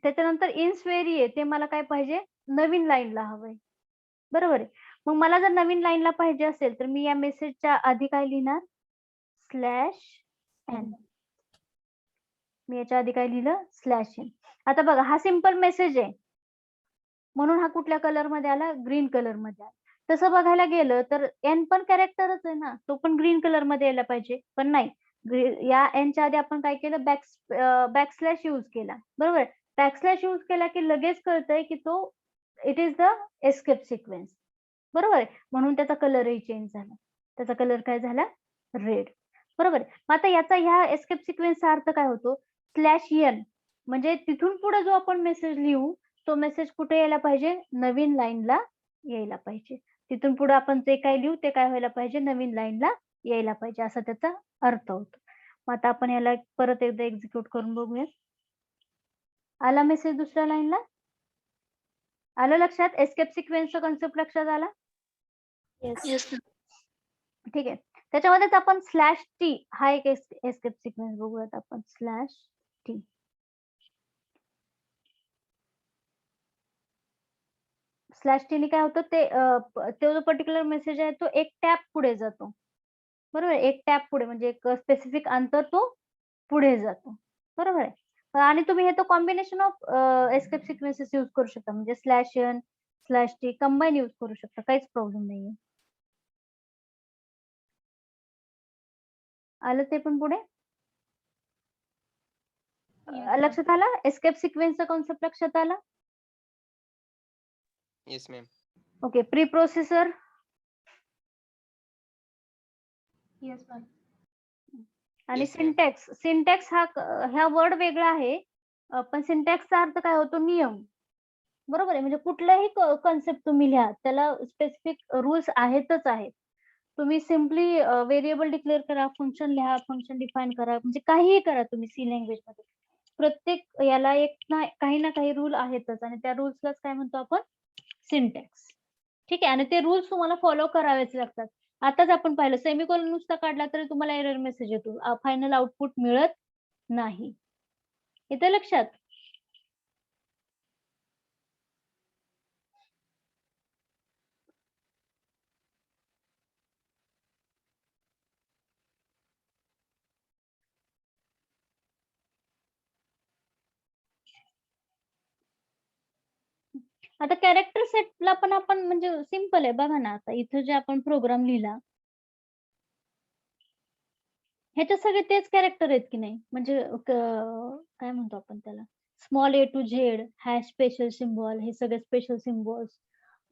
त्याच्यानंतर इन स्वेरी आहे, ते मला काय पाहिजे, नवीन लाईनला हवंय. बरोबर आहे. मग मला जर नवीन लाईनला पाहिजे असेल तर मी या मेसेजच्या आधी काय लिहिणार, स्लॅश एन. मी याच्या आधी काय लिहिलं, स्लॅश एन. आता बघा, हा सिंपल मेसेज आहे म्हणून हा कुठल्या कलर मध्ये आला, ग्रीन कलर मध्ये आला. तसं बघायला गेलं तर एन पण कॅरेक्टरच आहे ना, तो पण ग्रीन कलर मध्ये यायला पाहिजे, पण नाही. या एनच्या आधी आपण काय केलं, बॅकस्लॅश यूज केला. बरोबर, बॅकस्लॅश यूज केला की लगेच कळतंय की तो it is the escape sequence. बरोबर आहे, म्हणून त्याचा कलरही चेंज झाला. त्याचा कलर काय झाला, रेड. बरोबर. मग आता याचा ह्या एस्केप सिक्वेन्सचा अर्थ काय होतो, स्लॅश एन म्हणजे तिथून पुढे जो आपण मेसेज लिहू तो मेसेज कुठे यायला पाहिजे, नवीन लाईनला यायला पाहिजे. तिथून पुढे आपण जे काय लिहू ते काय व्हायला पाहिजे, नवीन लाईनला यायला पाहिजे, असा त्याचा अर्थ होतो. मग आता आपण याला परत एकदा एक्झिक्यूट करून बघूया. आला मेसेज दुसऱ्या लाईनला, आलं लक्षात, एस्केप सिक्वेन्सचा कन्सेप्ट लक्षात आला. येस. ठीक आहे, त्याच्यामध्येच आपण स्लॅश टी हा एक एस्केप सिक्वेन्स बघूयात आपण. स्लॅश टी, स्लॅश टी ने काय होतं, तो जो पर्टिक्युलर मेसेज आहे तो एक टॅब पुढे जातो. बरोबर, एक टॅब पुढे म्हणजे एक स्पेसिफिक अंतर तो पुढे जातो. बरोबर आहे. आणि तुम्ही हे तो combination of escape sequences use करू शकता, म्हणजे slash n slash t combine use करू शकता, काहीच प्रॉब्लेम नाहीये. आलं ते पण पुढे, लक्षात आला, एस्केप सिक्वेन्सचा कॉन्सेप्ट लक्षात आला. Yes ma'am. Okay, pre processor. Yes ma'am. आणि Yes, ma'am. सिंटॅक्स, सिंटॅक्स हा वर्ड वेगळा आहे, पण सिंटॅक्सचा अर्थ काय होतो, नियम. बरोबर आहे, म्हणजे कुठलाही कन्सेप्ट तुम्ही लिहा त्याला स्पेसिफिक रूल्स आहेतच आहेत. तुम्ही सिम्पली व्हेरिएबल डिक्लेअर करा, फंक्शन लिहा, फंक्शन डिफाईन करा, म्हणजे काहीही करा तुम्ही सी लँग्वेज मध्ये, प्रत्येक याला एक ना काही रूल आहेतच, आणि त्या रूल्सलाच काय म्हणतो आपण, सिंटॅक्स. ठीक आहे, आणि ते रूल्स तुम्हाला फॉलो करावेच लागतात. आताच आपण पाहिलं, सेमिकोलॉन नुसता काढला तरी तुम्हाला एरर मेसेज येतो, फायनल आउटपुट मिळत नाही. येतं लक्षात. आता कॅरेक्टर सेटला पण आपण म्हणजे सिंपल आहे बघा ना, आता इथं जे आपण प्रोग्राम लिहिला ह्याच्यात सगळे तेच कॅरेक्टर आहेत की नाही, म्हणजे काय म्हणतो आपण त्याला, small A to z, hash special symbol, हे सगळे स्पेशल सिम्बॉल्स.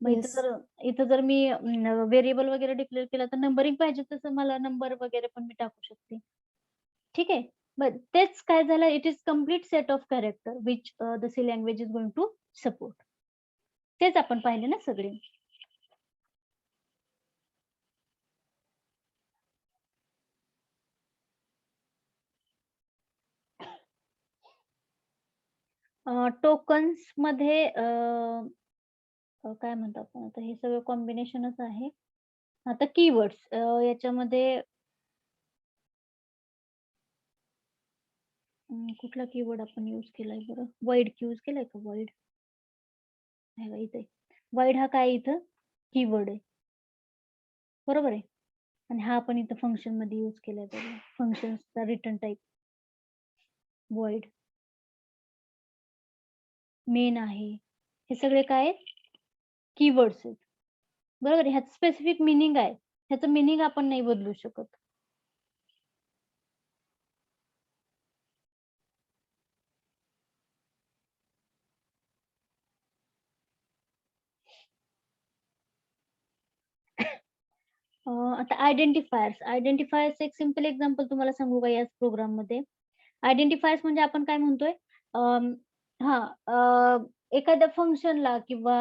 मग Yes. इथं जर मी व्हेरिएबल वगैरे डिक्लेअर केला तर नंबरिंग पाहिजे तसं मला नंबर वगैरे पण मी टाकू शकते. ठीक आहे. बट तेच काय झालं, it is complete set of character which the C language is going to support. तेच आपण पाहिले ना सगळे. टोकन्स मध्ये काय म्हणतो आपण, आता हे सगळं कॉम्बिनेशनच आहे. आता कीवर्ड्स याच्यामध्ये कुठला कीवर्ड आपण यूज केलाय बरं, वाईड यूज केलाय का, वाईड इथे. वाईड हा काय इथं कीवर्ड आहे, बरोबर आहे. आणि हा आपण इथं फंक्शन मध्ये यूज केलाय बघा, फंक्शनचा रिटर्न टाईप void, मेन आहे, हे सगळे काय आहेत, कीवर्ड्स आहेत, बरोबर आहे. ह्याचं स्पेसिफिक मिनिंग आहे, ह्याचं मिनिंग आपण नाही बदलू शकत. आता आयडेंटिफायर्स एक सिंपल एक्झाम्पल तुम्हाला सांगू का याच प्रोग्राम मध्ये. आयडेंटिफायर्स म्हणजे आपण काय म्हणतोय, एखाद्या फंक्शनला किंवा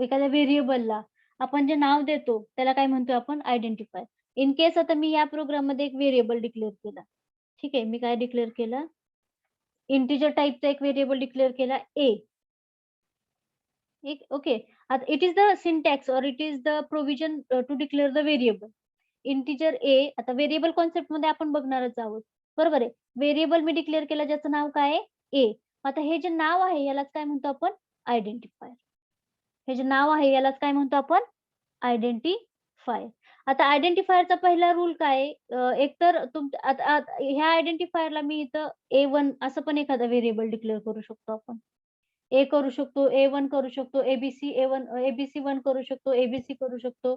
एखाद्या व्हेरिएबलला आपण जे नाव देतो त्याला काय म्हणतोय आपण, आयडेंटिफायर. इन केस आता मी या प्रोग्राम मध्ये एक व्हेरिएबल डिक्लेअर केला, ठीक आहे, मी काय डिक्लेअर केला, इंटिजर टाईपचा एक व्हेरिएबल डिक्लेअर केला ए. ओके, आता it is the syntax or it is the provision to declare the variable. Integer A, आता व्हेरिएबल कॉन्सेप्ट मध्ये आपण बघणारच आहोत, बरोबर आहे. व्हेरिएबल मी डिक्लेअर केला ज्याचं नाव काय आहे, ए. आता हे जे नाव आहे यालाच काय म्हणतो आपण, आयडेंटिफायर. हे जे नाव आहे यालाच काय म्हणतो आपण, आयडेंटिफायर. आता आयडेंटिफायरचा पहिला रूल काय आहे, एकतर ह्या आयडेंटिफायरला मी इथं A1 असं पण एखादा व्हेरिएबल डिक्लेअर करू शकतो आपण. ए करू शकतो, A1 करू शकतो, ABC1 करू शकतो, ABC करू शकतो.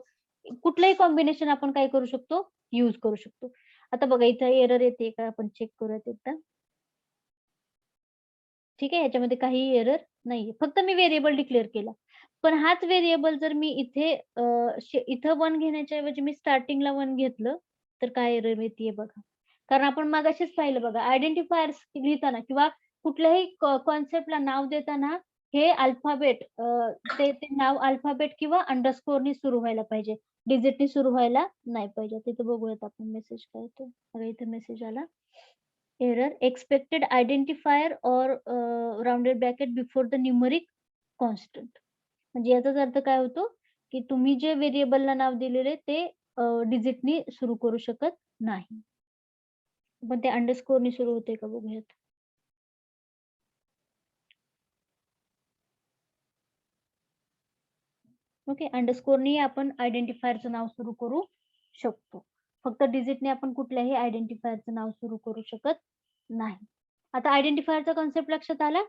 कुठलंही कॉम्बिनेशन आपण काय करू शकतो, यूज करू शकतो. आता बघा इथं एरर येते का, आपण चेक करूयात एकदा. ठीक आहे, याच्यामध्ये काही एरर नाहीये, फक्त मी व्हेरिएबल डिक्लेअर केला. पण हाच व्हेरिएबल जर मी इथं 1 घेण्याच्या ऐवजी मी स्टार्टिंगला 1 घेतलं तर काय एरर येते बघा. कारण आपण मगाशीच पाहिलं बघा, आयडेंटिफायर्स लिहिताना किंवा कुठल्याही कॉन्सेप्टला नाव देताना हे अल्फाबेट, ते नाव अल्फाबेट किंवा अंडरस्कोरनी सुरू व्हायला पाहिजे, डिजिटनी सुरू व्हायला नाही पाहिजे. तिथं बघूयात आपण मेसेज काय येतो. बघा इथे मेसेज आला, error, expected identifier or rounded bracket before the numeric constant. म्हणजे याचाच अर्थ काय होतो की तुम्ही जे व्हेरिएबलला नाव दिलेले ते डिजिटनी सुरू करू शकत नाही, पण ते अंडरस्कोरनी सुरू होते का बघूयात. ओके, अंडरस्कोरनी आपण आयडेंटिफायरचं नाव सुरू करू शकतो, फक्त डिजिटने आपण कुठल्याही आयडेंटिफायरचं नाव सुरू करू शकत नाही. आता आयडेंटिफायरचा कॉन्सेप्ट लक्षात आला.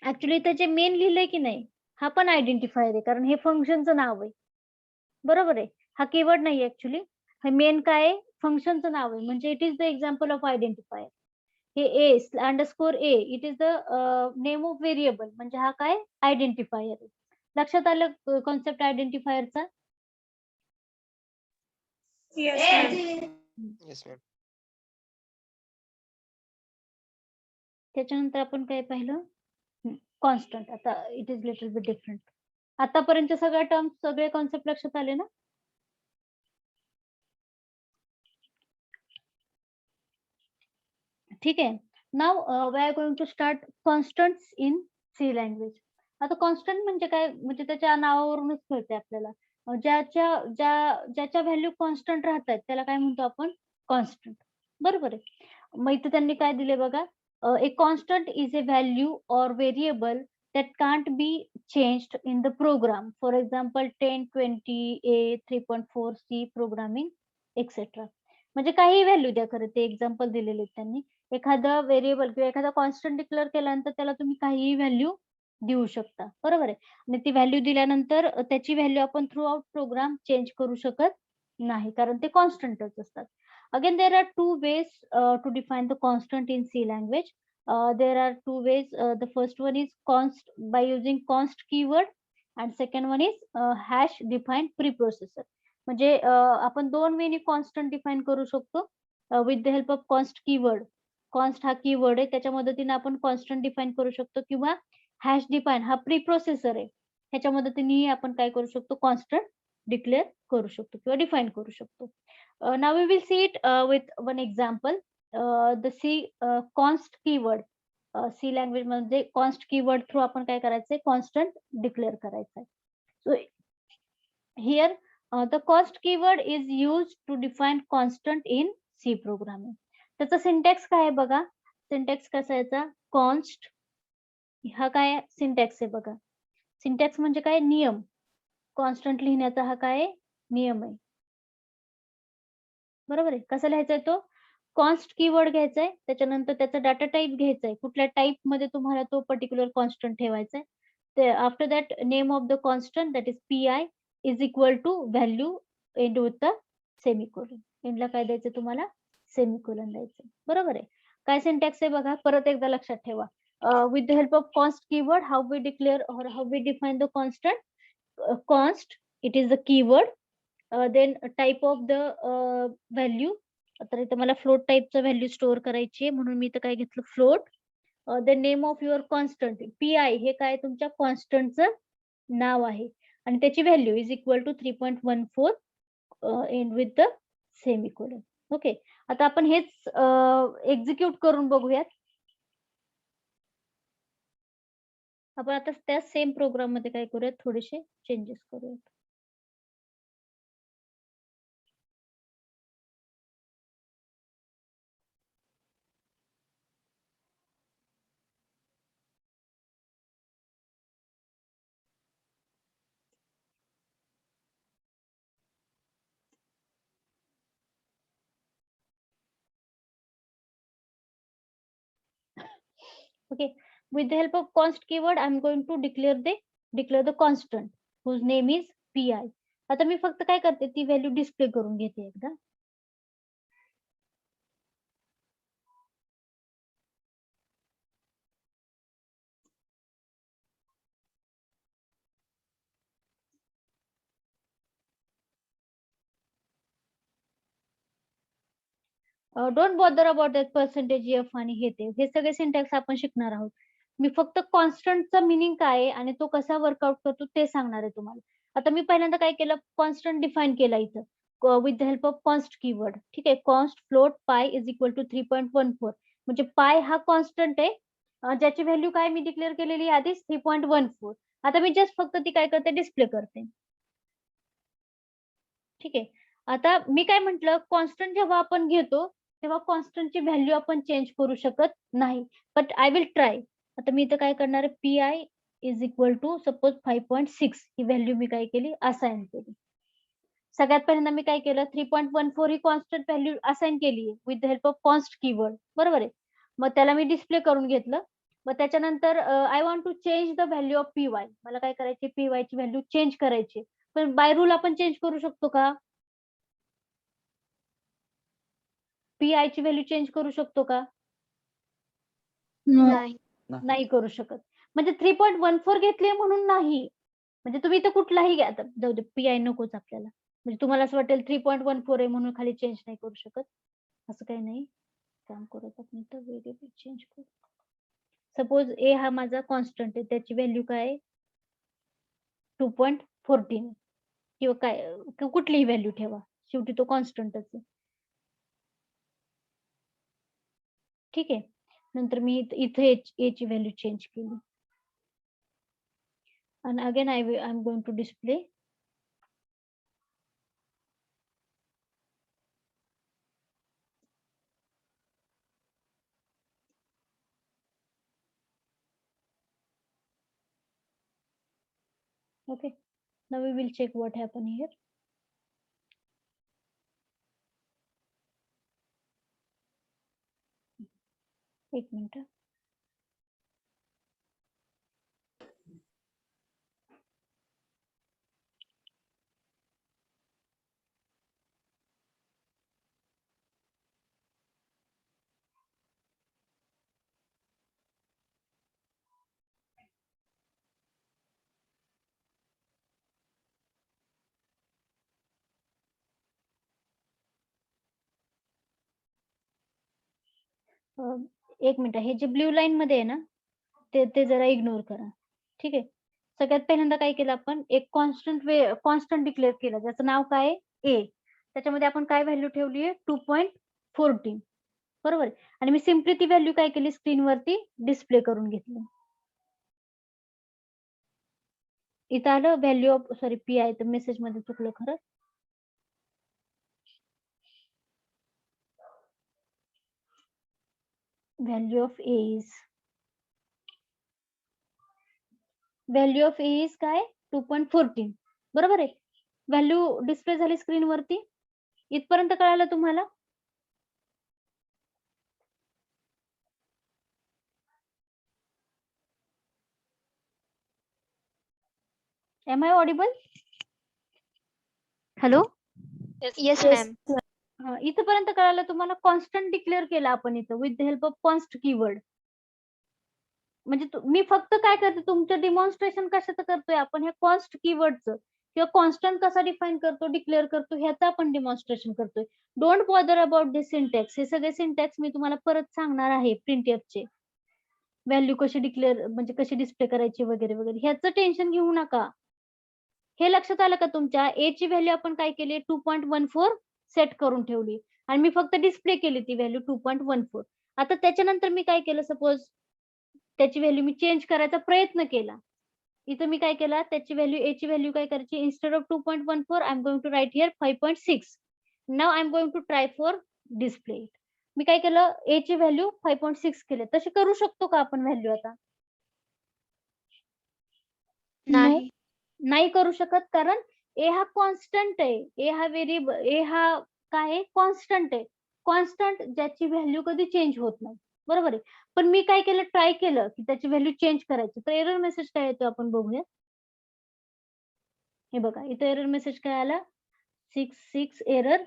ऍक्च्युली त्याचे मेन लिहिलंय की नाही, हा पण आयडेंटिफायर आहे, कारण हे फंक्शनचं नाव आहे, बरोबर आहे. हा कीवर्ड नाही ऍक्च्युली, हे मेन काय आहे, फंक्शनचं नाव आहे, म्हणजे it is the example of identifier. हे A underscore A, it is the name of variable, म्हणजे हा काय आयडेंटिफायर आहे. लक्षात आलं कॉन्सेप्ट आयडेंटिफायरचा. Yes, ma'am. त्याच्यानंतर आपण काय पाहिलं, कॉन्स्टंट. आता it is little bit different. आतापर्यंत सगळ्या टर्म्स, सगळे कॉन्सेप्ट लक्षात आले ना. ठीक आहे. Now we are going to start constants in C language. आता कॉन्स्टंट म्हणजे काय, म्हणजे त्याच्या नावावरूनच कळते आपल्याला, ज्याच्या व्हॅल्यू कॉन्स्टंट राहतात त्याला काय म्हणतो आपण, कॉन्स्टंट, बरोबर आहे. मग इथे त्यांनी काय दिले बघा, ए कॉन्स्टंट इज ए व्हॅल्यू और variable that can't be changed in the program. For example, 10, 20, A, 3.4, C programming, etc. म्हणजे काही व्हॅल्यू द्या, खरं ते एक्झाम्पल दिलेले त्यांनी. एखादा व्हेरिएबल किंवा एखादा कॉन्स्टंट डिक्लेअर केल्यानंतर त्याला तुम्ही काहीही व्हॅल्यू देऊ शकता, बरोबर आहे. आणि ती व्हॅल्यू दिल्यानंतर त्याची व्हॅल्यू आपण थ्रू आउट प्रोग्राम चेंज करू शकत नाही, कारण ते कॉन्स्टंटच असतात. Again there are two ways to define the constant in C language. There are two ways. The first one is const by using const keyword, and second one is hash defined preprocessor. म्हणजे आपण दोन वेनी constant define करू शकतो with the help of const keyword. Const हा keyword आहे, त्याच्या मदतीने आपण कॉन्स्टंट डिफाईन करू शकतो, किंवा हॅश डिफाईन हा प्रीप्रोसेसर आहे, ह्याच्या मदतीने आपण काय करू शकतो, कॉन्स्टंट डिक्लेअर करू शकतो किंवा डिफाईन करू शकतो. Now we will see it with one example. The C const keyword. C language मध्ये कॉन्स्ट कीवर्ड थ्रू आपण काय करायचंय, कॉन्स्टंट डिक्लेअर करायचंय. So here the const keyword is use to define constant in C programming. त्याचा syntax काय आहे बघा. Syntax कसा याचा, कॉन्स्ट हा काय सिंटॅक्स आहे बघा. सिंटॅक्स म्हणजे काय, नियम. कॉन्स्टंट लिहिण्याचा हा काय नियम आहे, बरोबर आहे. कसा लिहायचा आहे तो, कॉन्स्ट कीवर्ड घ्यायचा आहे, त्याच्यानंतर त्याचा डाटा टाइप घ्यायचा आहे, कुठल्या टाइप मध्ये तुम्हाला तो पर्टिक्युलर कॉन्स्टंट ठेवायचा आहे. ते after that name of the constant that is pi is equal to value end with the semicolon. एंडला काय द्यायचं तुम्हाला, सेमिकोलन द्यायचं, बरोबर आहे. काय सिंटॅक्स आहे बघा, परत एकदा लक्षात ठेवा. With the help of const keyword, how we declare और how we define the constant. Const, it is the keyword. Then type of the value. तर इथं मला फ्लोट टाइपचं व्हॅल्यू स्टोअर करायची आहे, म्हणून मी इथं काय घेतलं, float. The name of your constant, pi हे काय तुमच्या कॉन्स्टंटचं नाव आहे, आणि त्याची value is equal to 3.14 end with the semicolon. Okay, आता आपण हेच एक्झिक्यूट करून बघूयात. आपण आता त्या सेम प्रोग्राम मध्ये काय करूयात, थोडेसे चेंजेस करूयात. Okay, with the help of const keyword I'm going to declare the constant whose name is pi. आता मी फक्त काय करते, ती व्हॅल्यू डिस्प्ले करून घेते एकदा. Don't bother about that percentage F आणि हे सगळे सिंटॅक्स आपण शिकणार आहोत. मी फक्त कॉन्स्टंटचा मिनिंग काय आहे आणि तो कसा वर्कआउट करतो ते सांगणार आहे तुम्हाला. आता मी पहिल्यांदा काय केलं, कॉन्स्टंट डिफाईन केला इथं with the help of const keyword. ठीक आहे, कॉन्स्ट फ्लोट पाय इज इक्वल टू 3.14. म्हणजे पाय हा कॉन्स्टंट आहे, ज्याची व्हॅल्यू काय मी डिक्लेअर केलेली आधीच 3.14. आता मी जस्ट फक्त ती काय करते, डिस्प्ले करते. ठीक आहे, आता मी काय म्हंटल, कॉन्स्टंट जेव्हा आपण घेतो तेव्हा कॉन्स्टंटची व्हॅल्यू आपण चेंज करू शकत नाही, बट आय विल ट्राय. आता मी इथं काय करणार आहे, P is equal to suppose 5.6 ही व्हॅल्यू मी काय केली, असाइन केली. सगळ्यात पहिल्यांदा मी काय केलं, 3.14 ही कॉन्स्टंट व्हॅल्यू असाइन केली with the help of const keyword, बरोबर आहे. मग त्याला मी डिस्प्ले करून घेतलं. मग त्याच्यानंतर I want to change the value of pi मला काय करायची, पी ची व्हॅल्यू चेंज करायची. पण बाय रूल आपण चेंज करू शकतो का, पी ची व्हॅल्यू चेंज करू शकतो का, नाही. नाही करू शकत. म्हणजे 3.14 घेतली म्हणून नाही, म्हणजे तुम्ही इथं कुठलाही घ्या, आता जाऊ दे, पी नकोच आपल्याला. म्हणजे तुम्हाला असं वाटेल 3.14 आहे म्हणून खाली चेंज नाही करू शकत, असं काही नाही. काम करत आपण इथं व्हेरिएबल चेंज करू. सपोज ए हा माझा कॉन्स्टंट आहे, त्याची व्हॅल्यू काय आहे 2.14 किंवा काय कुठलीही व्हॅल्यू ठेवा, शेवटी तो कॉन्स्टंटच आहे. ठीक आहे, नंतर मी इथे ए ची व्हॅल्यू चेंज केली. And again I'm going to display. Okay, now we will check what happened here. एक मिनिट. एक मिनिट, हे जे ब्ल्यू लाईन मध्ये आहे ना, ते जरा इग्नोर करा. ठीक आहे. सगळ्यात पहिल्यांदा काय केलं आपण, एक कॉन्स्टंट डिक्लेअर केलं, ज्याचं नाव काय आहे, ए. त्याच्यामध्ये आपण काय व्हॅल्यू ठेवली आहे, 2.14. बरोबर आहे. आणि मी सिम्पली ती व्हॅल्यू काय केली, स्क्रीनवरती डिस्प्ले करून घेतली. इथं आलं व्हॅल्यू ऑफ, सॉरी पी आहे तर मेसेज मध्ये चुकलं खरं. व्हॅल्यू ऑफ ए इज काय, 2.14. बरोबर आहे. व्हॅल्यू डिस्प्ले झाली स्क्रीनवरती. इथपर्यंत कळालं तुम्हाला? Am I audible? Hello. Yes, ma'am. इथपर्यंत कळालं तुम्हाला? कॉन्स्टंट डिक्लेअर केला आपण इथं with the help of const keyword. म्हणजे मी फक्त काय करते, तुमचं डिमॉन्स्ट्रेशन कशाचं करतोय आपण, ह्या कॉन्स्ट कीवर्डचं किंवा कॉन्स्टंट कसा डिफाईन करतो, डिक्लेअर करतो, ह्याचं आपण डिमॉन्स्ट्रेशन करतोय. Don't bother about this syntax. हे सगळे सिंटॅक्स मी तुम्हाला परत सांगणार आहे प्रिंटएफचे. व्हॅल्यू कशी डिक्लेअर, म्हणजे कशी डिस्प्ले करायची वगैरे वगैरे, ह्याचं टेन्शन घेऊ नका. हे लक्षात आलं का तुमच्या? ए ची व्हॅल्यू आपण काय केली, 2.14 सेट करून ठेवली आणि मी फक्त डिस्प्ले केली ती व्हॅल्यू 2.14. आता त्याच्यानंतर मी काय केलं, सपोज त्याची व्हॅल्यू मी चेंज करायचा प्रयत्न केला. इथं मी काय केला, त्याची व्हॅल्यू, ए ची व्हॅल्यू काय करायची, instead of 2.14 I am going to write here 5.6. नाव I am going to try for display. मी काय केलं, ए ची व्हॅल्यू 5.6 केले. तशी करू शकतो का आपण व्हॅल्यू आता? नाही. नाही करू शकत, कारण ए हा कॉन्स्टंट आहे. ए हा व्हेरिएबल, ए हा काय आहे, कॉन्स्टंट आहे. कॉन्स्टंट ज्याची व्हॅल्यू कधी चेंज होत नाही. बरोबर आहे. पण मी काय केलं, ट्राय केलं की त्याची व्हॅल्यू चेंज करायची. तर एरर मेसेज काय येतो आपण बघूया. हे बघा, इथं एरर मेसेज काय आला, 6 error,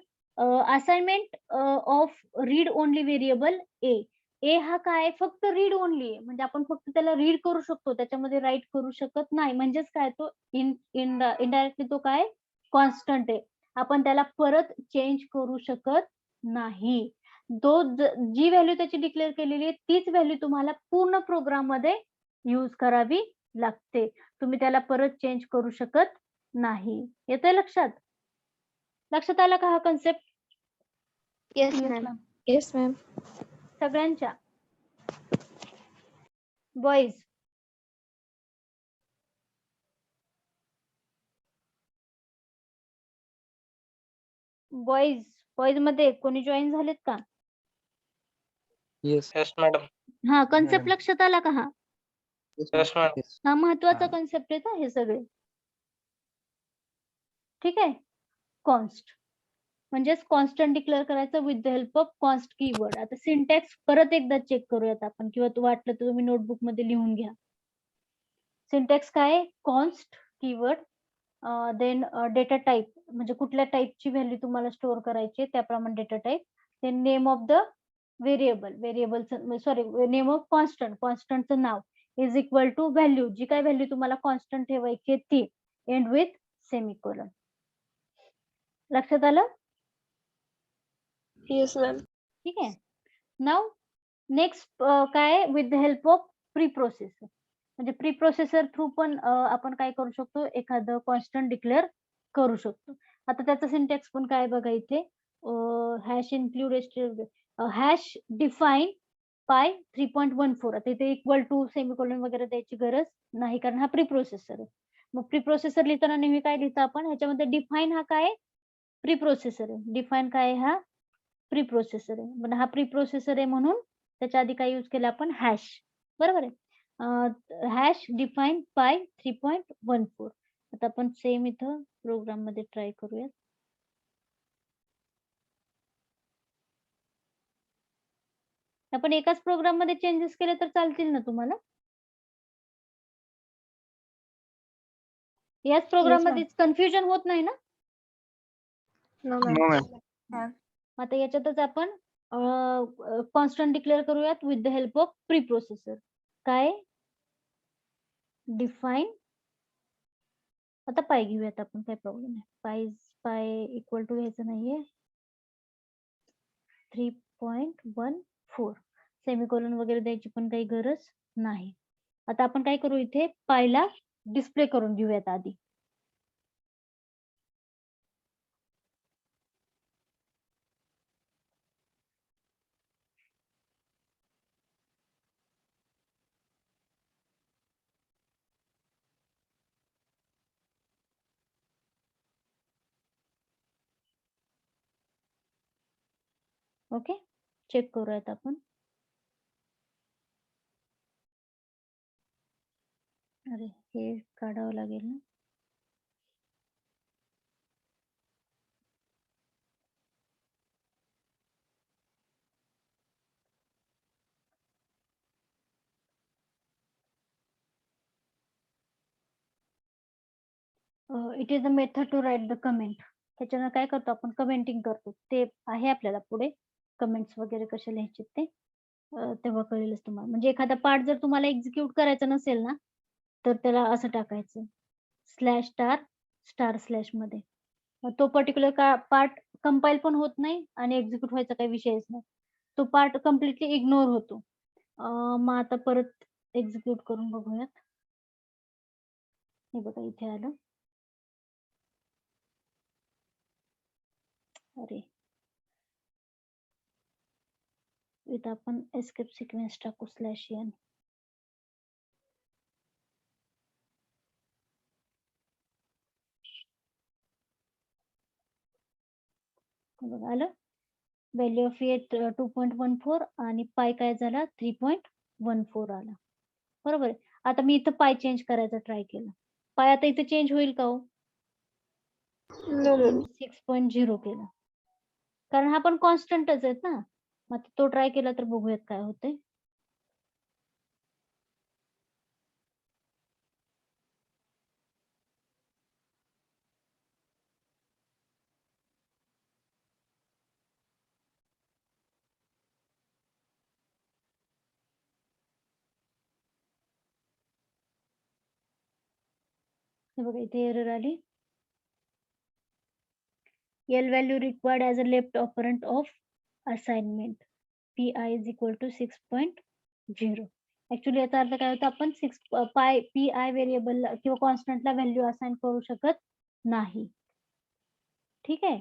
assignment of read only variable A. A हा काय, फक्त रीड ओनली आहे, म्हणजे आपण फक्त त्याला रीड करू शकतो, त्याच्यामध्ये राईट करू शकत नाही. म्हणजेच काय, तो इनडायरेक्टली तो काय, कॉन्स्टंट आहे. आपण त्याला परत चेंज करू शकत नाही. जी व्हॅल्यू त्याची डिक्लेअर केलेली आहे तीच व्हॅल्यू तुम्हाला पूर्ण प्रोग्राम मध्ये यूज करावी लागते. तुम्ही त्याला परत चेंज करू शकत नाही. येतंय लक्षात? लक्षात आला का हा concept? Yes, ma'am. Yes, ma'am. सगळ्यांच्या? बॉईज, बॉईज मध्ये कोणी जॉईन झालेत का? Yes, madam. हा कन्सेप्ट लक्षात आला का? Yes, madam. हा महत्वाचा कन्सेप्ट आहे हे सगळे. ठीक आहे. कॉन्स्ट म्हणजेच कॉन्स्टंट डिक्लेअर करायचं with the help of const keyword. आता सिंटॅक्स परत एकदा चेक करूयात आपण, किंवा वाटलं तर तुम्ही नोटबुक मध्ये लिहून घ्या. सिंटॅक्स काय, const keyword, then data type, म्हणजे कुठल्या टाईपची व्हॅल्यू तुम्हाला स्टोअर करायची त्याप्रमाणे data type. Then name of the व्हेरिएबलचं, सॉरी, नेम ऑफ कॉन्स्टंटचं नाव इज इक्वल टू व्हॅल्यू, जी काय व्हॅल्यू तुम्हाला कॉन्स्टंट ठेवायची ती, एंड विथ सेमिकोलॉन. लक्षात आलं? Yes, ma'am. ठीक आहे. नाव नेक्स्ट काय, with the help of pre processor. म्हणजे प्री प्रोसेसर थ्रू पण आपण काय करू शकतो, एखादं कॉन्स्टंट डिक्लेअर करू शकतो. आता त्याचा सिंटॅक्स पण काय बघा इथे, हॅश इन्क्लूड हॅश डिफाईन पाय 3.14. आता इथे इक्वल टू सेमिकोलॉन वगैरे द्यायची गरज नाही, कारण हा प्री प्रोसेसर आहे. मग प्री प्रोसेसर लिहिताना नेहमी काय लिहितो आपण, ह्याच्यामध्ये डिफाईन हा काय, प्री प्रोसेसर आहे. डिफाईन काय, हा प्री प्रोसेसर आहे. म्हणजे हा प्री प्रोसेसर आहे म्हणून त्याच्या आधी काय यूज केलं आपण, हॅश. बरोबर आहे. हॅश डिफाईन पाय 3.14. आता आपण सेम इथं प्रोग्राम मध्ये ट्राय करूया. आपण एकाच प्रोग्राम मध्ये चेंजेस केले तर चालतील ना तुम्हाला? याच प्रोग्राम मध्ये कन्फ्युजन होत नाही ना? No, ma'am. No, ma'am. आता याच्यातच आपण कॉन्स्टंट डिक्लेअर करूयात with the help of pre processor. काय, डिफाईन, आता पाय घेऊयात आपण, काय प्रॉब्लेम आहे. पाय इक्वल टू घ्यायचं नाहीये, 3.14. सेमिकोलॉन वगैरे द्यायची पण काही गरज नाही. आता आपण काय करू, इथे पायला डिस्प्ले करून घेऊयात आधी. ओके, चेक करूयात आपण. अरे हे काढावं लागेल ना. It is the method to write the comment. त्याच्यानं काय करतो आपण, कमेंटिंग करतो. ते आहे आपल्याला पुढे कमेंट्स वगैरे कसे लिहायचे ते तेव्हा कळेलच तुम्हाला. म्हणजे एखादा पार्ट जर तुम्हाला एक्झिक्यूट करायचा नसेल ना, तर त्याला असं टाकायचं स्लॅश स्टार स्टार स्लॅश मध्ये. तो पर्टिक्युलर पार्ट कंपाईल पण होत नाही आणि एक्झिक्यूट व्हायचा काही विषयच नाही. तो पार्ट कम्प्लिटली इग्नोर होतो. मग आता परत एक्झिक्यूट करून बघूयात. हे बघा इथे आलं. अरे इथं आपण एस्केप सिक्वेन्स टाकू स्लॅश एन. बघा आलं. व्हॅल्यू ऑफ ए 2.14 आणि पाय काय झाला 3.14 आला. बरोबर आहे. आता मी इथं पाय चेंज करायचा ट्राय केला. पाय आता इथे चेंज होईल का हो? 6.0 केला, कारण हा पण कॉन्स्टंटच आहेत ना. मग तो ट्राय केला तर बघूयात काय होते. हे बघा इथे एरर आली. L value required as a left operand of assignment pi is equal to 6.0. Actually याचा अर्थ काय होता, आपण pi व्हेरिएबल किंवा कॉन्स्टंटला व्हॅल्यू असाइन करू शकत नाही. ठीक आहे,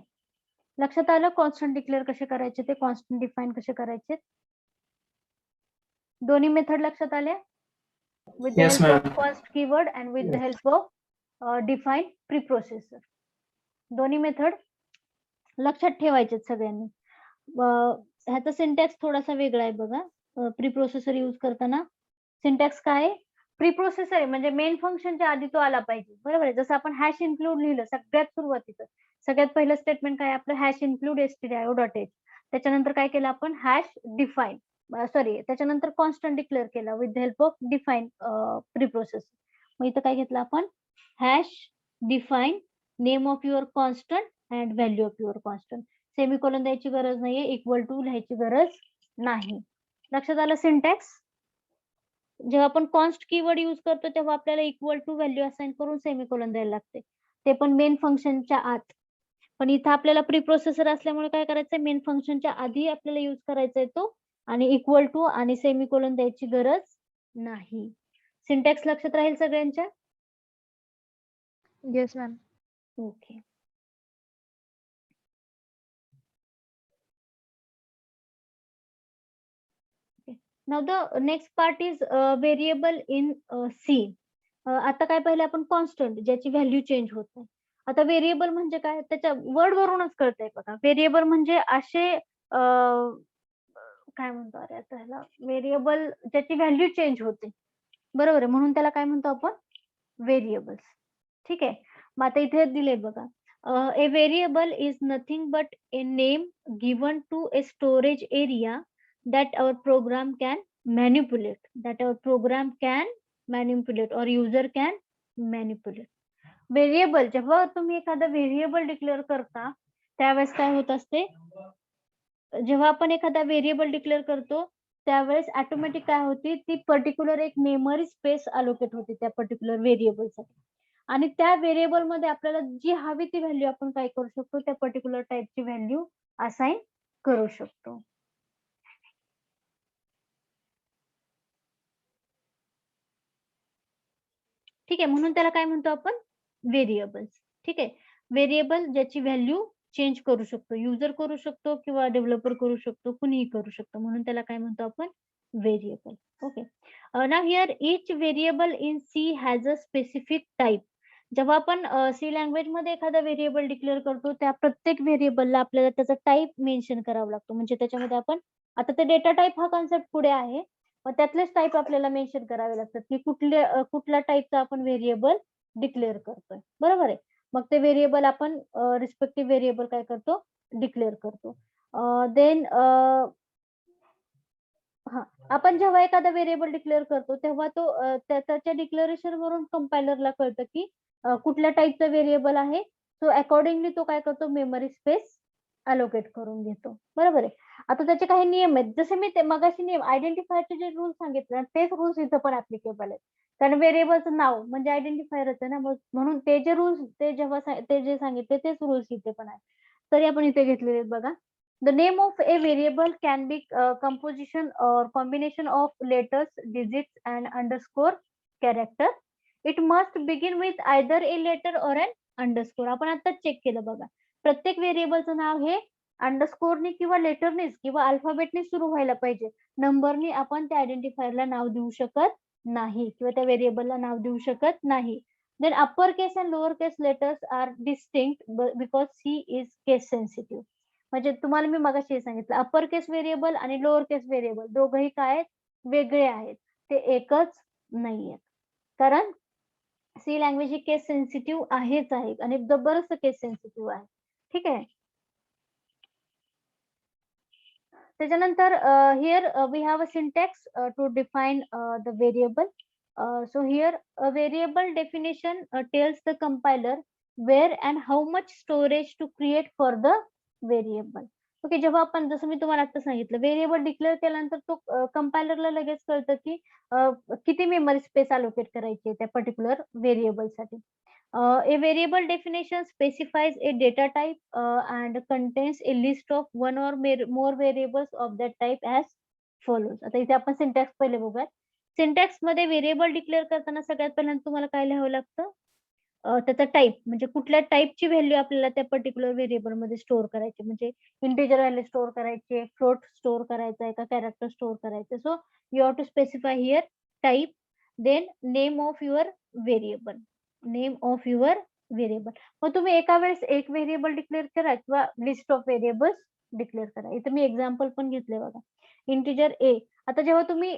लक्षात आलं कॉन्स्टंट डिक्लेअर कसे करायचे ते, कॉन्स्टंट डिफाईन कसे करायचे. दोन्ही मेथड लक्षात आल्या. With the Yes, help of ma'am. Const keyword and with the help of define preprocessor. दोन्ही मेथड लक्षात ठेवायचे सगळ्यांनी. ह्याचा सिंटॅक्स थोडासा वेगळा आहे बघा. प्रीप्रोसेसर यूज करताना सिंटॅक्स काय आहे, प्रीप्रोसेसर आहे म्हणजे मेन फंक्शनच्या आधी तो आला पाहिजे. बरोबर आहे. जसं आपण हॅश इन्क्लूड लिहिलं सगळ्यात सुरुवातीचं, सगळ्यात पहिलं स्टेटमेंट काय आपलं, हॅश इन्क्लूड stdio.h. त्याच्यानंतर काय केलं आपण, हॅश डिफाईन त्याच्यानंतर कॉन्स्टंट डिक्लेअर केला with the help of define preprocessor. मग इथं काय घेतलं आपण, hash define name of your constant and value of your constant. Semicolon द्यायची गरज नाहीये, इक्वल टू लिहायची गरज नाही. लक्षात आलं सिंटॅक्स. जेव्हा आपण कॉन्स्ट कीवर्ड यूज करतो तेव्हा आपल्याला इक्वल टू व्हॅल्यू असाइन करून सेमिकोलॉन द्यायला लागते, ते पण मेन फंक्शनच्या आत. पण इथं आपल्याला प्रीप्रोसेसर असल्यामुळे काय करायचंय, मेन फंक्शनच्या आधी आपल्याला यूज करायचा आहे तो, आणि इक्वल टू आणि सेमिकोलॉन द्यायची गरज नाही. सिंटॅक्स लक्षात राहील सगळ्यांच्या. Yes, ma'am. Okay. Now the next part is variable in C. आता काय पाहिलं आपण, कॉन्स्टंट ज्याची व्हॅल्यू चेंज होत नाही. आता व्हेरिएबल म्हणजे काय, त्याच्या वर्ड वरूनच कळतंय बघा. व्हेरिएबल म्हणजे असे काय म्हणतो, अरे आता ह्याला व्हेरिएबल ज्याची व्हॅल्यू चेंज होते. बरोबर आहे, म्हणून त्याला काय म्हणतो आपण, व्हेरिएबल्स. ठीक आहे. मग आता इथे दिले बघा, a variable is nothing but a name given to a storage area that our program can manipulate or user can manipulate. Variable, जेव्हा तुम्ही एखादा व्हेरिएबल डिक्लेअर करता त्यावेळेस काय होत असते, जेव्हा आपण एखादा व्हेरिएबल डिक्लेअर करतो त्यावेळेस ऑटोमॅटिक काय होती, ती पर्टिक्युलर एक मेमरी स्पेस अलोकेट होते त्या पर्टिक्युलर व्हेरिएबलसाठी. आणि त्या व्हेरिएबल मध्ये आपल्याला जी हवी ती व्हॅल्यू आपण काय करू शकतो, त्या पर्टिक्युलर टाईपची व्हॅल्यू असाइन करू शकतो. ठीक आहे, म्हणून त्याला काय म्हणतो आपण व्हेरिएबल्स. ठीक आहे, व्हेरिएबल ज्याची व्हॅल्यू चेंज करू शकतो, युजर करू शकतो किंवा डेव्हलपर करू शकतो, कुणीही करू शकतो, म्हणून त्याला काय म्हणतो आपण व्हेरिएबल. ओके, नाव here each variable in C has a specific type. जेव्हा आपण सी लँग्वेज मध्ये एखादा व्हेरिएबल डिक्लेअर करतो, त्या प्रत्येक व्हेरिएबलला आपल्याला त्याचा टाइप मेन्शन करावा लागतो. म्हणजे त्याच्यामध्ये आपण आता ते डेटा टाइप हा कॉन्सेप्ट पुढे आहे, मग त्यातलेच टाइप आपल्याला मेन्शन करावे लागतात की कुठल्या टाइपचा आपण व्हेरिएबल डिक्लेअर करतोय. बरोबर आहे, मग ते व्हेरिएबल आपण रिस्पेक्टिव्ह व्हेरिएबल काय करतो डिक्लेअर करतो. देन हा, आपण जेव्हा एखादा व्हेरिएबल डिक्लेअर करतो तेव्हा तो त्याच्या डिक्लेरेशन वरून कंपायलरला कळतं की कुठल्या टाईपचा व्हेरिएबल आहे. सो अकॉर्डिंगली तो काय करतो मेमरी स्पेस अलोकेट करून घेतो. बरोबर आहे, आता त्याचे काही नियम आहेत, जसे मी ते मगाशी नियम आयडेंटिफायरचे जे रूल सांगितले तेच रूल्स इथं पण ऍप्लिकेबल आहेत. कारण व्हेरिएबलचं नाव म्हणजे आयडेंटिफायरच आहे ना, म्हणून ते जे रूल्स ते जे सांगितले तेच रूल्स इथे पण आहेत. तरी आपण इथे घेतलेले आहेत बघा. The name of a variable can be composition or combination of letters, digits and underscore character. It must begin with either a letter or an underscore. आपण आता चेक केलं बघा, प्रत्येक व्हेरिएबलचं नाव हे अंडरस्कोरने किंवा लेटरनेच किंवा अल्फाबेटने सुरू व्हायला पाहिजे. नंबरने आपण त्या आयडेंटिफायरला नाव देऊ शकत नाही किंवा त्या व्हेरिएबलला नाव देऊ शकत नाही. Then upper case and lower case letters are distinct because C is case sensitive. म्हणजे तुम्हाला मी मगाशी हे सांगितलं, अप्पर केस व्हेरिएबल आणि लोअर केस व्हेरिएबल दोघंही काय आहेत वेगळे आहेत, ते एकच नाहीयेत. कारण सी लँग्वेज ही केस सेन्सिटिव्ह आहेच आहे आणि जबरदस्त केस सेन्सिटिव्ह आहे. ठीक आहे, त्याच्यानंतर here we have a syntax to define the variable. So here a variable definition tells the compiler where and how much storage to create for the variable. Okay, जेव्हा आपण जसं मी तुम्हाला आता सांगितलं व्हेरिएबल डिक्लेअर केल्यानंतर तो कंपायलरला लगेच कळतं की किती मेमरी स्पेस अलोकेट करायची त्या particular व्हेरिएबलसाठी. A variable definition specifies a data type and contains a list of one or more variables of that type as follows. आता इथे आपण सिंटॅक्स पहिले बघूयात. सिंटॅक्स मध्ये व्हेरिएबल डिक्लेअर करताना सगळ्यात पहिल्यांदा तुम्हाला काय लिहावं लागतं, त्याचा टाईप म्हणजे कुठल्या टाईपची व्हॅल्यू आपल्याला त्या पर्टिक्युलर व्हेरिएबल मध्ये स्टोअर करायची, म्हणजे इंटिजर व्हॅल्यू स्टोअर करायची, फ्लोट स्टोअर करायचा आहे का कॅरेक्टर स्टोअर करायचं. So you have to specify here type, then name of your variable, name of your variable. मग तुम्ही एका वेळेस एक व्हेरिएबल डिक्लेअर करा किंवा लिस्ट ऑफ व्हेरिएबल्स डिक्लेअर करा. इथे मी एक्झाम्पल पण घेतले बघा, इंटिजर ए. आता जेव्हा तुम्ही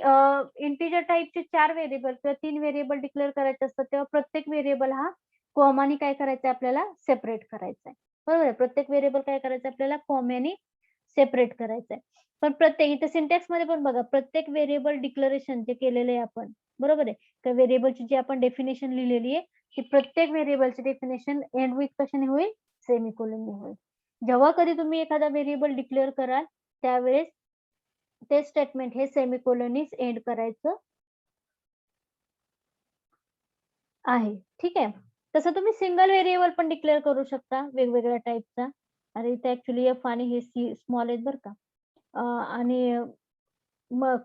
इंटिजर टाईपचे 4 व्हेरिएबल किंवा 3 व्हेरिएबल डिक्लेअर करायचे असतात तेव्हा प्रत्येक व्हेरिएबल हा कॉमानी काय करायचं आपल्याला सेपरेट करायचं आहे. बरोबर आहे, प्रत्येक व्हेरिएबल काय करायचं आपल्याला कॉमानी सेपरेट करायचं आहे. पण प्रत्येक इथे सिंटॅक्स मध्ये पण बघा, प्रत्येक व्हेरिएबल डिक्लेरेशन जे केलेलं आहे आपण, बरोबर आहे, त्या व्हेरिएबलची जी आपण डेफिनेशन लिहिलेली आहे की प्रत्येक व्हेरिएबलची डेफिनेशन एंड विथ कशाने होईल, सेमीकोलनने होईल. जेव्हा कधी तुम्ही एखादा व्हेरिएबल डिक्लेअर कराल त्यावेळेस ते स्टेटमेंट हे सेमीकोलननीच एंड करायचं आहे. ठीक आहे, तसं तुम्ही सिंगल व्हेरिएबल पण डिक्लेअर करू शकता वेगवेगळ्या टाईपचा. अरे इथे ऍक्च्युली एफ आणि हे सी स्मॉल आहेत बरं का. आणि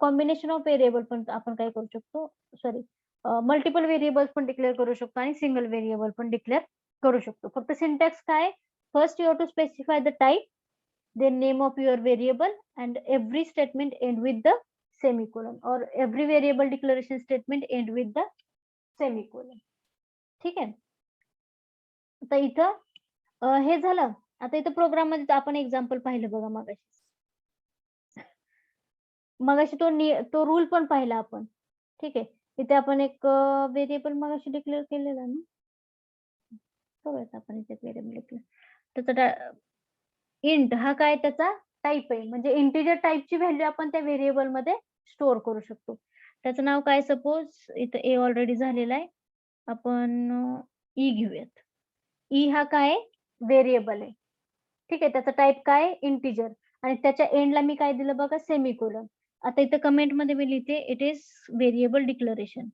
कॉम्बिनेशन ऑफ व्हेरिएबल पण आपण काय करू शकतो, सॉरी मल्टिपल व्हेरिएबल्स पण डिक्लेअर करू शकतो आणि सिंगल व्हेरिएबल पण डिक्लेअर करू शकतो. फक्त सिंटॅक्स काय, first you have to specify the type, then name of your variable and every statement end with the semicolon or every variable declaration statement end with the semicolon. ठीक आहे, आता इथं हे झालं. आता इथं प्रोग्राम मध्ये आपण एक्झाम्पल पाहिलं बघा, मगाशी तो रूल पण पाहिला आपण. ठीक आहे, इथे आपण एक व्हेरिएबल मगाशी डिक्लेअर केलेला ना, बघा आपण इथे व्हेरिएबल डिक्लेअर, त्याचा इंट हा काय त्याचा टाईप आहे, म्हणजे इंटिजर टाईपची व्हॅल्यू आपण त्या व्हेरिएबल मध्ये स्टोअर करू शकतो. त्याचं नाव काय, सपोज इथं ए ऑलरेडी झालेला आहे, आपण ई घेऊयात. ई हा काय व्हेरिएबल आहे. ठीक आहे, त्याचा टाईप काय इंटिजर आणि त्याच्या एंडला मी काय दिलं बघा, सेमीकोलन. आता इथं कमेंट मध्ये मी लिहिते it is variable declaration.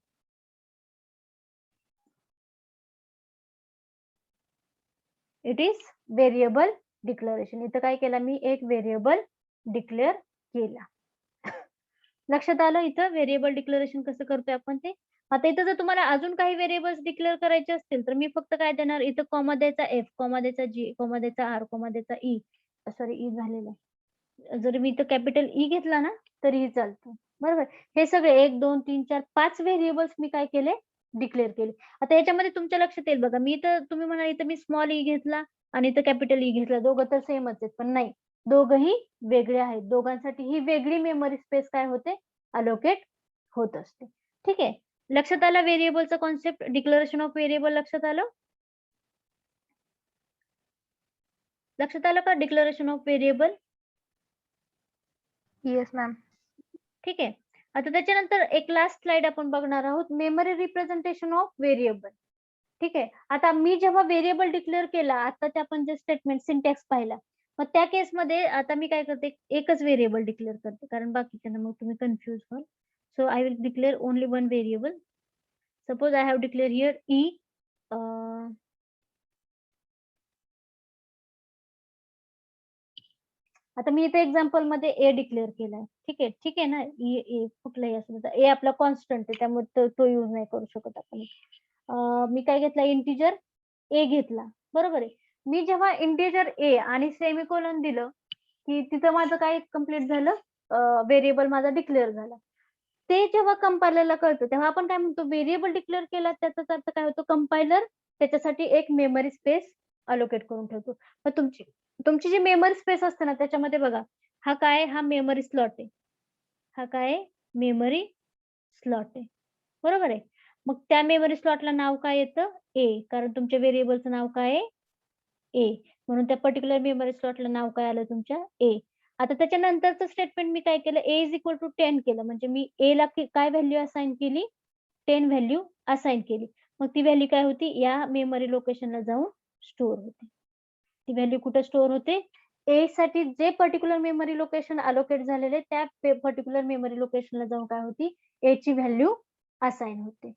It is variable declaration. इथं काय केलं मी, एक व्हेरिएबल डिक्लेअर केला. लक्षात आलं इथं व्हेरिएबल डिक्लेरेशन कसं करतोय आपण ते. आता इथं जर तुम्हाला अजून काही व्हेरिएबल्स डिक्लेअर करायचे असतील तर मी फक्त काय देणार, इथं कॉमा द्यायचा एफ, कॉमा द्यायचा जी, कॉमा द्यायचा आर, कॉमा द्यायचा ई. सॉरी ई झालेलं आहे. जर मी इथं कॅपिटल ई घेतला ना तरीही चालतं. बरोबर. हे सगळे 1, 2, 3, 4, 5 व्हेरिएबल्स मी काय केले, डिक्लेअर केले. आता याच्यामध्ये तुमच्या लक्षात येईल बघा, मी इथं तुम्ही म्हणाल इथं मी स्मॉल ई घेतला आणि इथं कॅपिटल ई घेतला, दोघं तर सेमच आहेत. पण नाही, दोघंही वेगळे आहेत. दोघांसाठी ही वेगळी मेमरी स्पेस काय होते, अलोकेट होत असते. ठीक आहे. लक्षात आलं व्हेरिएबलचा कॉन्सेप्ट, डिक्लेरेशन ऑफ व्हेरिएबल लक्षात आलं? लक्षात आलं का declaration of variable? Yes, ma'am. ठीक आहे. आता त्याच्यानंतर एक लास्ट स्लाइड आपण बघणार आहोत, मेमरी रिप्रेझेंटेशन ऑफ व्हेरिएबल. ठीक आहे. आता मी जेव्हा व्हेरिएबल डिक्लेअर केला, आता आपण जे स्टेटमेंट सिंटॅक्स पाहिला, मग त्या केसमध्ये आता मी काय करते, एकच व्हेरिएबल डिक्लेअर करते, कारण बाकीच्यांना मग तुम्ही कन्फ्युज व्हाल. So I will declare only one variable. Suppose I have declare here E. आता मी इथे एक्झाम्पल मध्ये ए डिक्लेअर केलाय. ठीक आहे ना. ए कुठलाही असं ए आपला कॉन्स्टंट आहे, त्यामुळे तो यूज नाही करू शकत आपण. मी काय घेतला, इंटिजर ए घेतला. बरोबर आहे. मी जेव्हा इंटिजर ए आणि सेमिकोलन दिलं की तिथं माझं काय कम्प्लीट झालं, व्हेरिएबल माझा डिक्लेअर झाला. ते जेव्हा कंपायलरला कळतं तेव्हा आपण काय म्हणतो, व्हेरिएबल डिक्लेअर केला त्याचाच अर्थ काय होतो, कंपायलर त्याच्यासाठी एक मेमरी स्पेस अलोकेट करून ठेवतो. मग तुमची जी मेमरी स्पेस असते ना त्याच्यामध्ये बघा, हा काय, हा मेमरी स्लॉट आहे. हा काय, मेमरी स्लॉट आहे. बरोबर आहे. मग त्या मेमरी स्लॉटला नाव काय येतं, ए, कारण तुमच्या व्हेरिएबलचं नाव काय आहे, ए. म्हणून त्या पर्टिक्युलर मेमरी स्लॉटला नाव काय आलं तुमच्या, ए. आता त्याच्यानंतरचं स्टेटमेंट मी काय केलं, ए इज इक्वल टू 10 केलं. म्हणजे मी ए ला काय व्हॅल्यू असाइन केली, 10 व्हॅल्यू असाइन केली. मग ती व्हॅल्यू काय होती, या मेमरी लोकेशनला जाऊन स्टोअर होते. ती व्हॅल्यू कुठे स्टोअर होते, ए साठी जे पर्टिक्युलर मेमरी लोकेशन अलोकेट झालेले त्या पर्टिक्युलर मेमरी लोकेशनला जाऊन काय होती, ए ची व्हॅल्यू असाइन होते.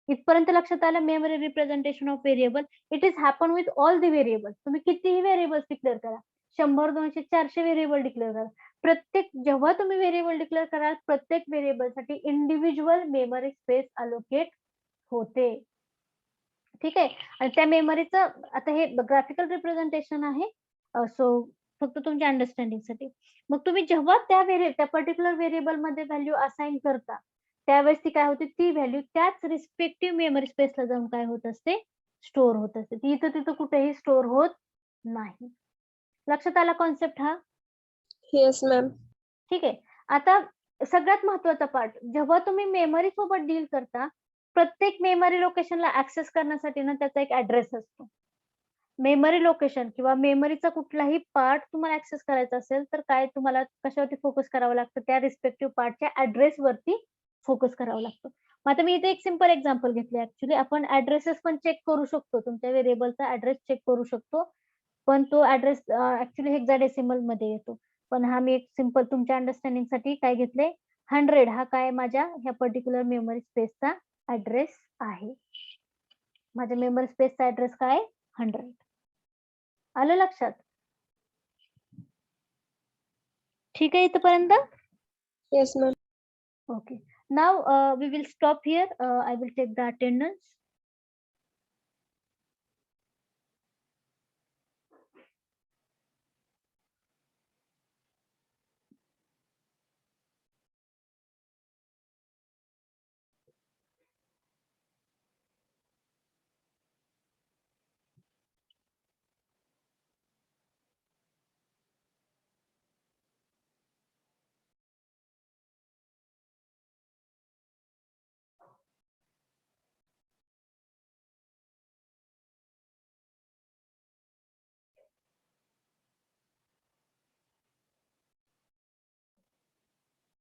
इथपर्यंत लक्षात आलं memory representation of variable. It is happen with all the variable. तुम्ही कितीही व्हेरिएबल्स डिक्लेअर करा, 100, 200, 400 व्हेरिएबल डिक्लेअर करा, प्रत्येक जेव्हा तुम्ही व्हेरिएबल डिक्लेअर कराल प्रत्येक व्हेरिएबलसाठी इंडिव्हिज्युअल मेमरी स्पेस अलोकेट होते. ठीक आहे. आणि त्या मेमरीचं आता हे ग्राफिकल रिप्रेझेंटेशन आहे, सो फक्त तुमच्या अंडरस्टँडिंगसाठी. मग तुम्ही जेव्हा त्या पर्टिक्युलर व्हेरिएबल मध्ये व्हॅल्यू असाइन करता त्यावेळेस ती काय होते, ती व्हॅल्यू त्याच रिस्पेक्टिव्ह मेमरी स्पेसला जाऊन काय होत असते, स्टोअर होत असते. ती इथं तिथं कुठेही स्टोअर होत नाही. लक्षात आला कॉन्सेप्ट हा? Yes ma'am. ठीक आहे. आता सगळ्यात महत्वाचा पार्ट, जेव्हा तुम्ही मेमरी सोबत डील करता प्रत्येक मेमरी लोकेशनला ऍक्सेस करण्यासाठी ना त्याचा एक ऍड्रेस असतो. मेमरी लोकेशन किंवा मेमरीचा कुठलाही पार्ट तुम्हाला ऍक्सेस करायचा असेल तर काय तुम्हाला कशावरती फोकस करावं लागतं, त्या रिस्पेक्टिव्ह पार्टच्या ऍड्रेस वरती फोकस करावं लागतं. मग आता मी इथे एक सिंपल एक्झाम्पल घेतले. ऍक्च्युली आपण ऍड्रेसेस पण चेक करू शकतो, तुमच्या व्हेरिएबलचा ऍड्रेस चेक करू शकतो, पण तो ऍड्रेस ऍक्च्युली हेक्साडेसिमल मध्ये येतो. पण हा मी एक सिंपल तुमच्या अंडरस्टँडिंग साठी काय घेतले, 100 हा काय माझ्या ह्या पर्टिक्युलर मेमरी स्पेसचा ऍड्रेस आहे. माझ्या मेमरी स्पेसचा ऍड्रेस काय, 100. आलं लक्षात? ठीक आहे इथपर्यंत? Yes ma'am. Okay. Now we will stop here. I will take the attendance.